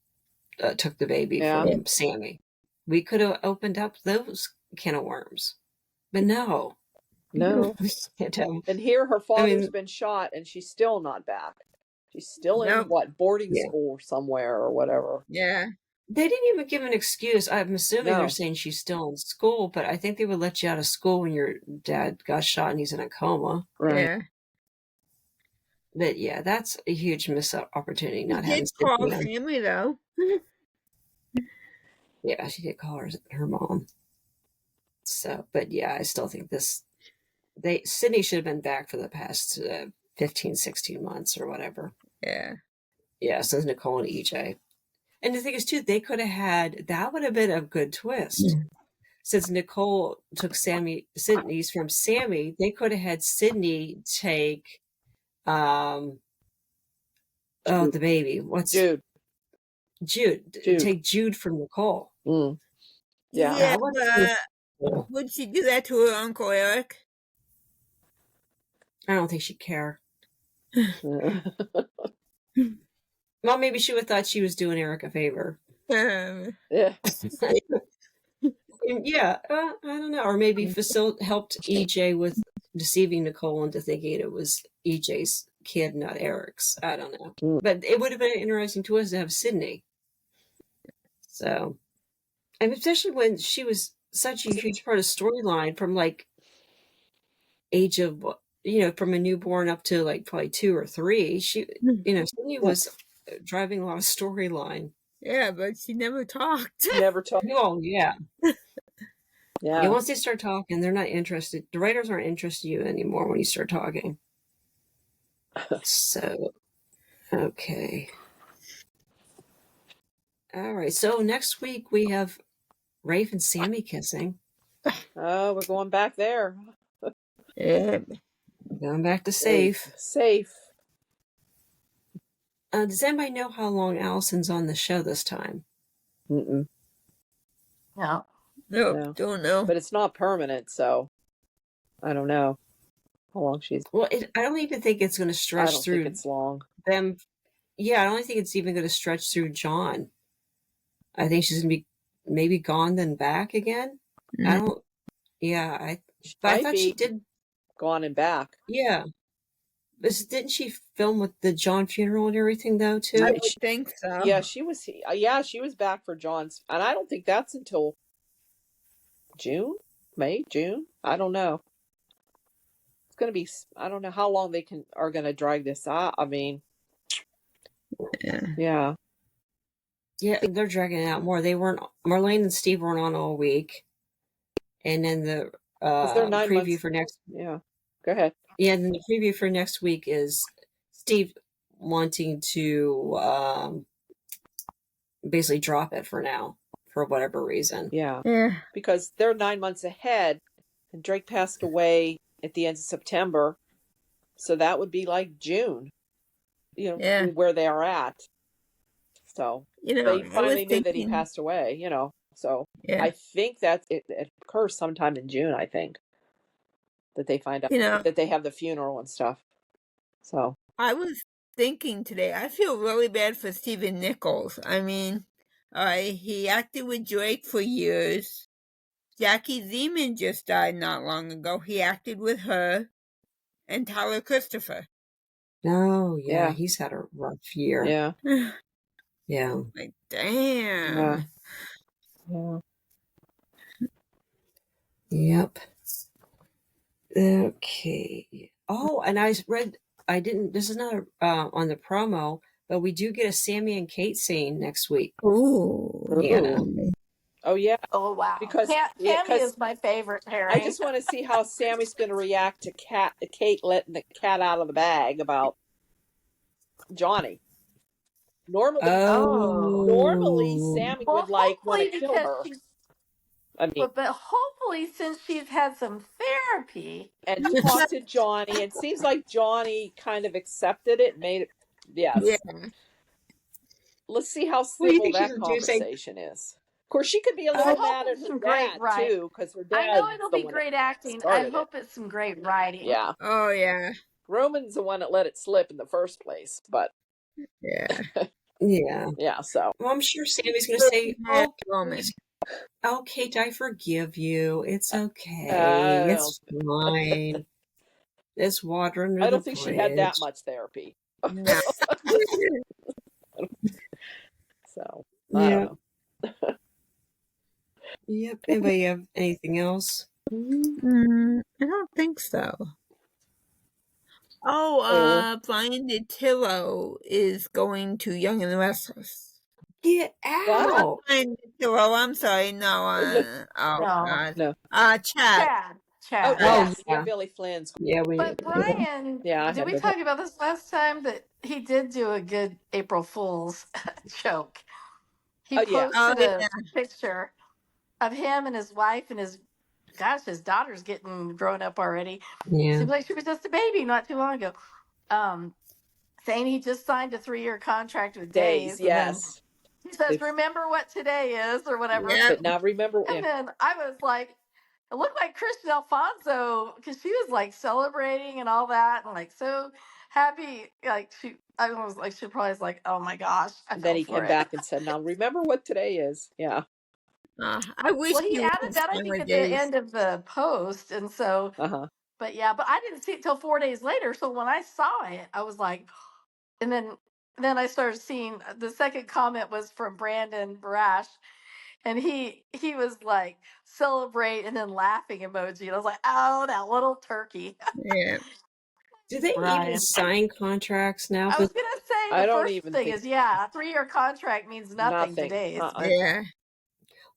A: took the baby from Sammy. We could have opened up those can of worms, but no.
B: No. And here her father's been shot and she's still not back. She's still in boarding school somewhere or whatever.
C: Yeah.
A: They didn't even give an excuse. I'm assuming they're saying she's still in school, but I think they would let you out of school when your dad got shot and he's in a coma.
B: Right.
C: Yeah.
A: But yeah, that's a huge missed opportunity not having
C: call Sammy though.
A: Yeah, she did call her mom. So, but yeah, I still think Sydney should have been back for the past 15, 16 months or whatever.
C: Yeah.
A: Yeah, so Nicole and EJ. And the thing is, too, they could have had, that would have been a good twist. Yeah. Since Nicole took Sydney's from Sammy, they could have had Sydney take, the baby. What's Jude. Take Jude from Nicole.
B: Mm.
C: Yeah, would she do that to her Uncle Eric?
A: I don't think she'd care. Well, maybe she would have thought she was doing Eric a favor.
B: Yeah.
A: Yeah, I don't know. Or maybe helped EJ with deceiving Nicole into thinking it was EJ's kid, not Eric's. I don't know. But it would have been interesting to us to have Sydney. So, and especially when she was such a huge part of storyline from like age of, from a newborn up to like probably 2 or 3. She, Sydney was driving a lot of storyline.
C: Yeah, but she never talked.
A: Oh, yeah.
B: Yeah.
A: Once they start talking, they're not interested. The writers aren't interested in you anymore when you start talking. So, okay. All right. So next week we have Rafe and Sammy kissing.
B: Oh, we're going back there.
C: Yeah.
A: Going back to safe.
B: Safe.
A: Does anybody know how long Allison's on the show this time?
B: Mm-mm.
C: No. No, don't know.
B: But it's not permanent, so I don't know how long she's.
A: Well, I don't even think it's going to stretch
B: I don't
A: through.
B: think it's long.
A: Them. Yeah, I don't think it's even going to stretch through John. I think she's going to be maybe gone then back again. I don't. Yeah, I thought she did
B: gone and back.
A: Yeah. But didn't she film with the John funeral and everything though too?
C: I would think so.
B: Yeah, she was. Yeah, she was back for John's, and I don't think that's until June. I don't know. It's going to be. I don't know how long they are going to drag this out. I mean, yeah,
A: they're dragging it out more. They weren't. Marlene and Steve weren't on all week, and then the preview for next.
B: Yeah, go ahead.
A: Yeah, and the preview for next week is Steve wanting to basically drop it for now, for whatever reason.
B: Yeah. Because they're 9 months ahead, and Drake passed away at the end of September, so that would be like June, where they are at. So they finally knew that he passed away, So I think that it occurs sometime in June, I think. That they find out that they have the funeral and stuff. So
C: I was thinking today. I feel really bad for Stephen Nichols. I mean, he acted with Drake for years. Jackie Zeman just died not long ago. He acted with her and Tyler Christopher.
A: Oh, yeah, he's had a rough year.
B: Yeah.
A: Yeah.
C: Like, damn.
B: Yeah.
A: Yep. Okay. Oh, and this is not on the promo, but we do get a Sammy and Kate scene next week.
C: Ooh.
A: Anna.
B: Oh, yeah.
D: Oh, wow.
B: Because
D: Tammy is my favorite pairing.
B: I just want to see how Sammy's going to react to Kate letting the cat out of the bag about Johnny. Normally, Sammy would want to kill her. I mean,
D: but hopefully, since she's had some therapy
B: and talked to Johnny, it seems like Johnny kind of accepted it, made it. Yes.
C: Yeah.
B: Let's see how civil that conversation is. Of course, she could be a little mad at her dad too, because her dad.
D: I know it'll be great acting. I hope it's some great writing.
B: Yeah.
C: Oh, yeah.
B: Roman's the one that let it slip in the first place, but
C: yeah.
A: Yeah.
B: So.
A: Well, I'm sure Sammy's going to say, "Oh, Kate, I forgive you. It's okay. It's fine. It's water under the bridge."
B: I don't think she had that much therapy.
C: No.
B: So,
A: yeah. Yep. Anybody have anything else?
C: I don't think so. Oh, Brian DiTillo is going to Young and the Restless.
A: Get out!
C: Brian DiTillo, I'm sorry, no. God.
B: No.
C: Chad.
B: Oh, yes. Yeah, Billy Flynn's.
A: Yeah,
D: But Brian, did we talk about this last time? That he did do a good April Fool's joke. He posted a picture of him and his wife and his daughter's getting grown up already.
A: Yeah.
D: Seems like she was just a baby not too long ago. Saying he just signed a 3-year contract with Days.
B: Yes.
D: He says, "Remember what today is," or whatever.
B: Yeah, but now remember.
D: And then I was like, it looked like Kristen Alfonso, because she was like celebrating and all that, and like so happy. Like I was like, she probably was like, "Oh my gosh!"
B: Then he came back and said, "Now remember what today is." Yeah.
C: I wish.
D: Well, he added that I think at the end of the post, and so. But yeah, but I didn't see it till 4 days later. So when I saw it, I was like, and then I started seeing the second comment was from Brandon Barash, and he was like celebrate and then laughing emoji. And I was like, oh, that little turkey.
C: Yeah.
A: Do they even sign contracts now?
D: I was gonna say the first thing is 3-year contract means nothing today.
C: Yeah.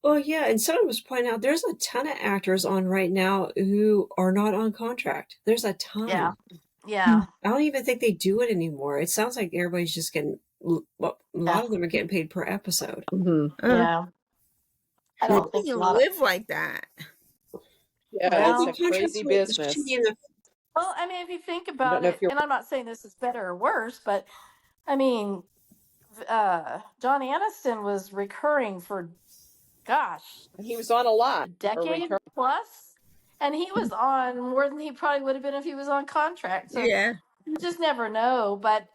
A: Well, yeah, and someone was pointing out there's a ton of actors on right now who are not on contract. There's a ton.
D: Yeah.
A: I don't even think they do it anymore. It sounds like everybody's just getting. Well, a lot of them are getting paid per episode.
D: Yeah. I don't think
C: you live like that.
B: Yeah, it's a crazy business.
D: Well, I mean, if you think about it, and I'm not saying this is better or worse, but I mean, John Aniston was recurring for,
B: he was on a lot,
D: decade plus, and he was on more than he probably would have been if he was on contract. So you just never know. But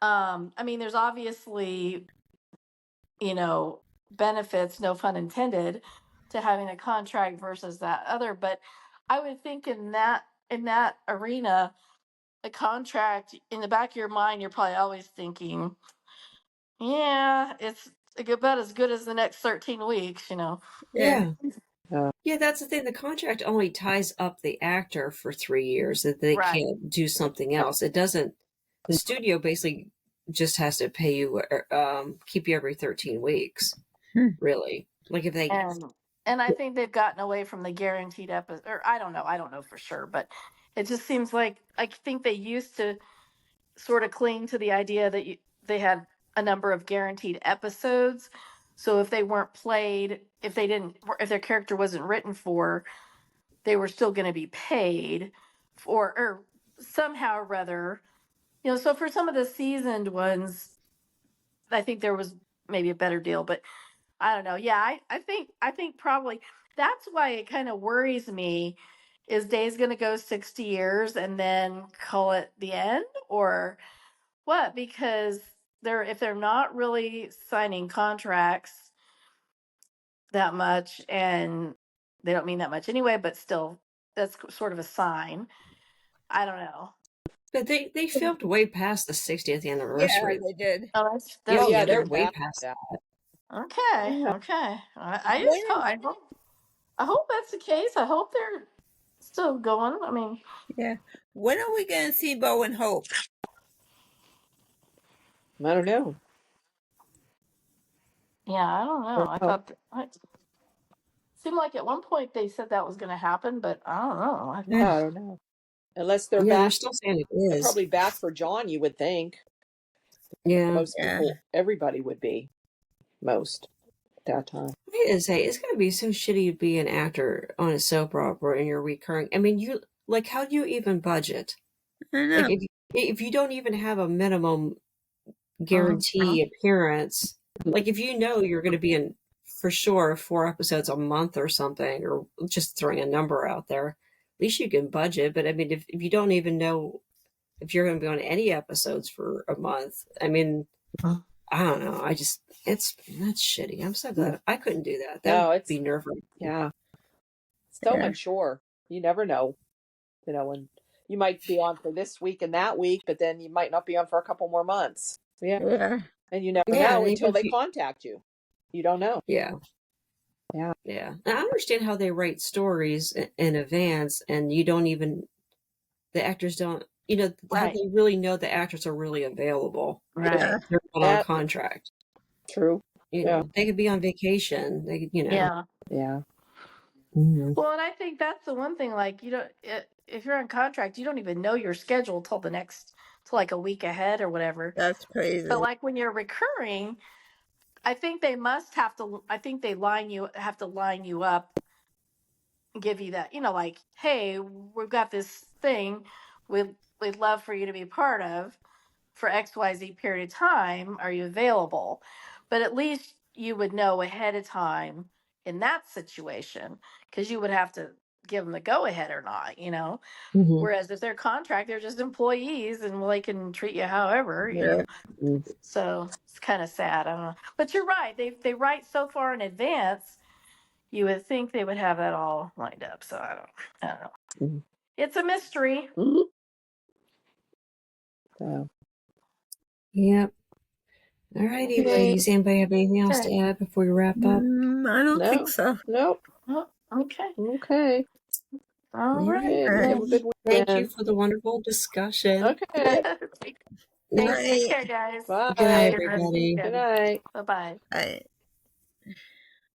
D: I mean, there's obviously, benefits, no pun intended, to having a contract versus that other. But I would think in that arena, a contract, in the back of your mind, you're probably always thinking, yeah, it's about as good as the next 13 weeks,
A: Yeah. Yeah, that's the thing. The contract only ties up the actor for 3 years, that they can't do something else. It doesn't. The studio basically just has to pay you, keep you every 13 weeks, really. Like if they.
D: And I think they've gotten away from the guaranteed episode, or I don't know for sure, but it just seems like I think they used to sort of cling to the idea that they had a number of guaranteed episodes. So if they weren't played, if their character wasn't written for, they were still going to be paid for, or somehow or other, so for some of the seasoned ones, I think there was maybe a better deal, but I don't know. Yeah, I think probably that's why it kind of worries me. Is Days going to go 60 years and then call it the end, or What? Because if they're not really signing contracts that much, and they don't mean that much anyway, but still, that's sort of a sign. I don't know.
A: But they filmed way past the 60th
C: Yeah,
A: anniversary.
C: they did.
D: Oh,
A: Yeah,
B: Oh yeah,
A: they're
B: they're
A: way
B: past
A: past
B: that.
A: that.
D: okay.
B: Yeah.
D: Okay.
C: When
D: I hope that's the case. I hope they're still going. I mean,
C: Yeah. When are we going to see Bo and Hope?
B: I don't know.
D: yeah, I don't know. I thought it seemed like at one point they said that was going to happen, but I don't know.
B: Yeah, I don't know. Unless they're
A: Yeah, they're
B: back,
A: still saying it
B: they're
A: is.
B: probably back for John. You would think
A: Yeah.
B: most
C: Yeah.
B: people, everybody would be most at that time.
A: I gotta say, it's gonna be so shitty to be an actor on a soap opera and you're recurring. I mean, you like, how do you even budget?
C: I know.
A: Like, if you don't even have a minimum guarantee
D: Mhm.
A: appearance, like if you know you're going to be in for sure 4 episodes a month or something, or just throwing a number out there, at least you can budget. But I mean, if you don't even know if you're going to be on any episodes for a month, I mean, I don't know. That's shitty. I'm so glad I couldn't do that. That
B: No,
A: would
B: it's
A: be nerve-wracking.
B: yeah, so
C: Yeah.
B: unsure. You never know. You know, and you might be on for this week and that week, but then you might not be on for a couple more months. Yeah,
C: Yeah.
B: and you never
A: Yeah,
B: know
A: and even
B: until
A: if
B: they
A: you,
B: contact you. You don't know.
A: yeah,
B: Yeah.
A: yeah. And I understand how they write stories in advance, and you don't even the actors don't. You know how
D: Right.
A: they really know the actors are really available.
C: Yeah.
D: Right.
A: They're not on
B: That
A: contract.
B: true.
A: You
B: Yeah.
A: know, they could be on vacation. They could,
D: Yeah.
B: Yeah.
A: Mhm.
D: Well, and I think that's the one thing. Like, if you're on contract, you don't even know your schedule till like a week ahead or whatever.
C: That's crazy.
D: But like when you're recurring, I think they must have to. I think they have to line you up, and give you that. Like, hey, we've got this thing. We'd love for you to be part of for XYZ period of time. Are you available? But at least you would know ahead of time in that situation, because you would have to give them the go ahead or not.
A: Mhm.
D: Whereas if they're contract, they're just employees and they can treat you however.
C: Yeah.
D: So it's kind of sad. I don't know. But you're right. They write so far in advance. You would think they would have that all lined up. So I don't know.
B: Mhm.
D: It's a mystery.
B: Mhm. So,
A: Yep. All righty,
B: okay.
A: ladies. Anybody have anything else to add before we wrap up?
C: I don't think
B: No.
C: so.
B: Nope.
D: Oh, okay.
B: Okay.
D: All right.
B: Okay.
C: All right.
B: Have a good
A: Thank you
B: weekend.
A: for the wonderful discussion.
B: Okay.
D: Thanks. Take
C: Night.
D: care, guys.
A: Good night,
B: Bye.
D: Have a good rest of the
A: everybody.
B: Good
D: weekend.
B: night.
D: Bye-bye.
C: All right.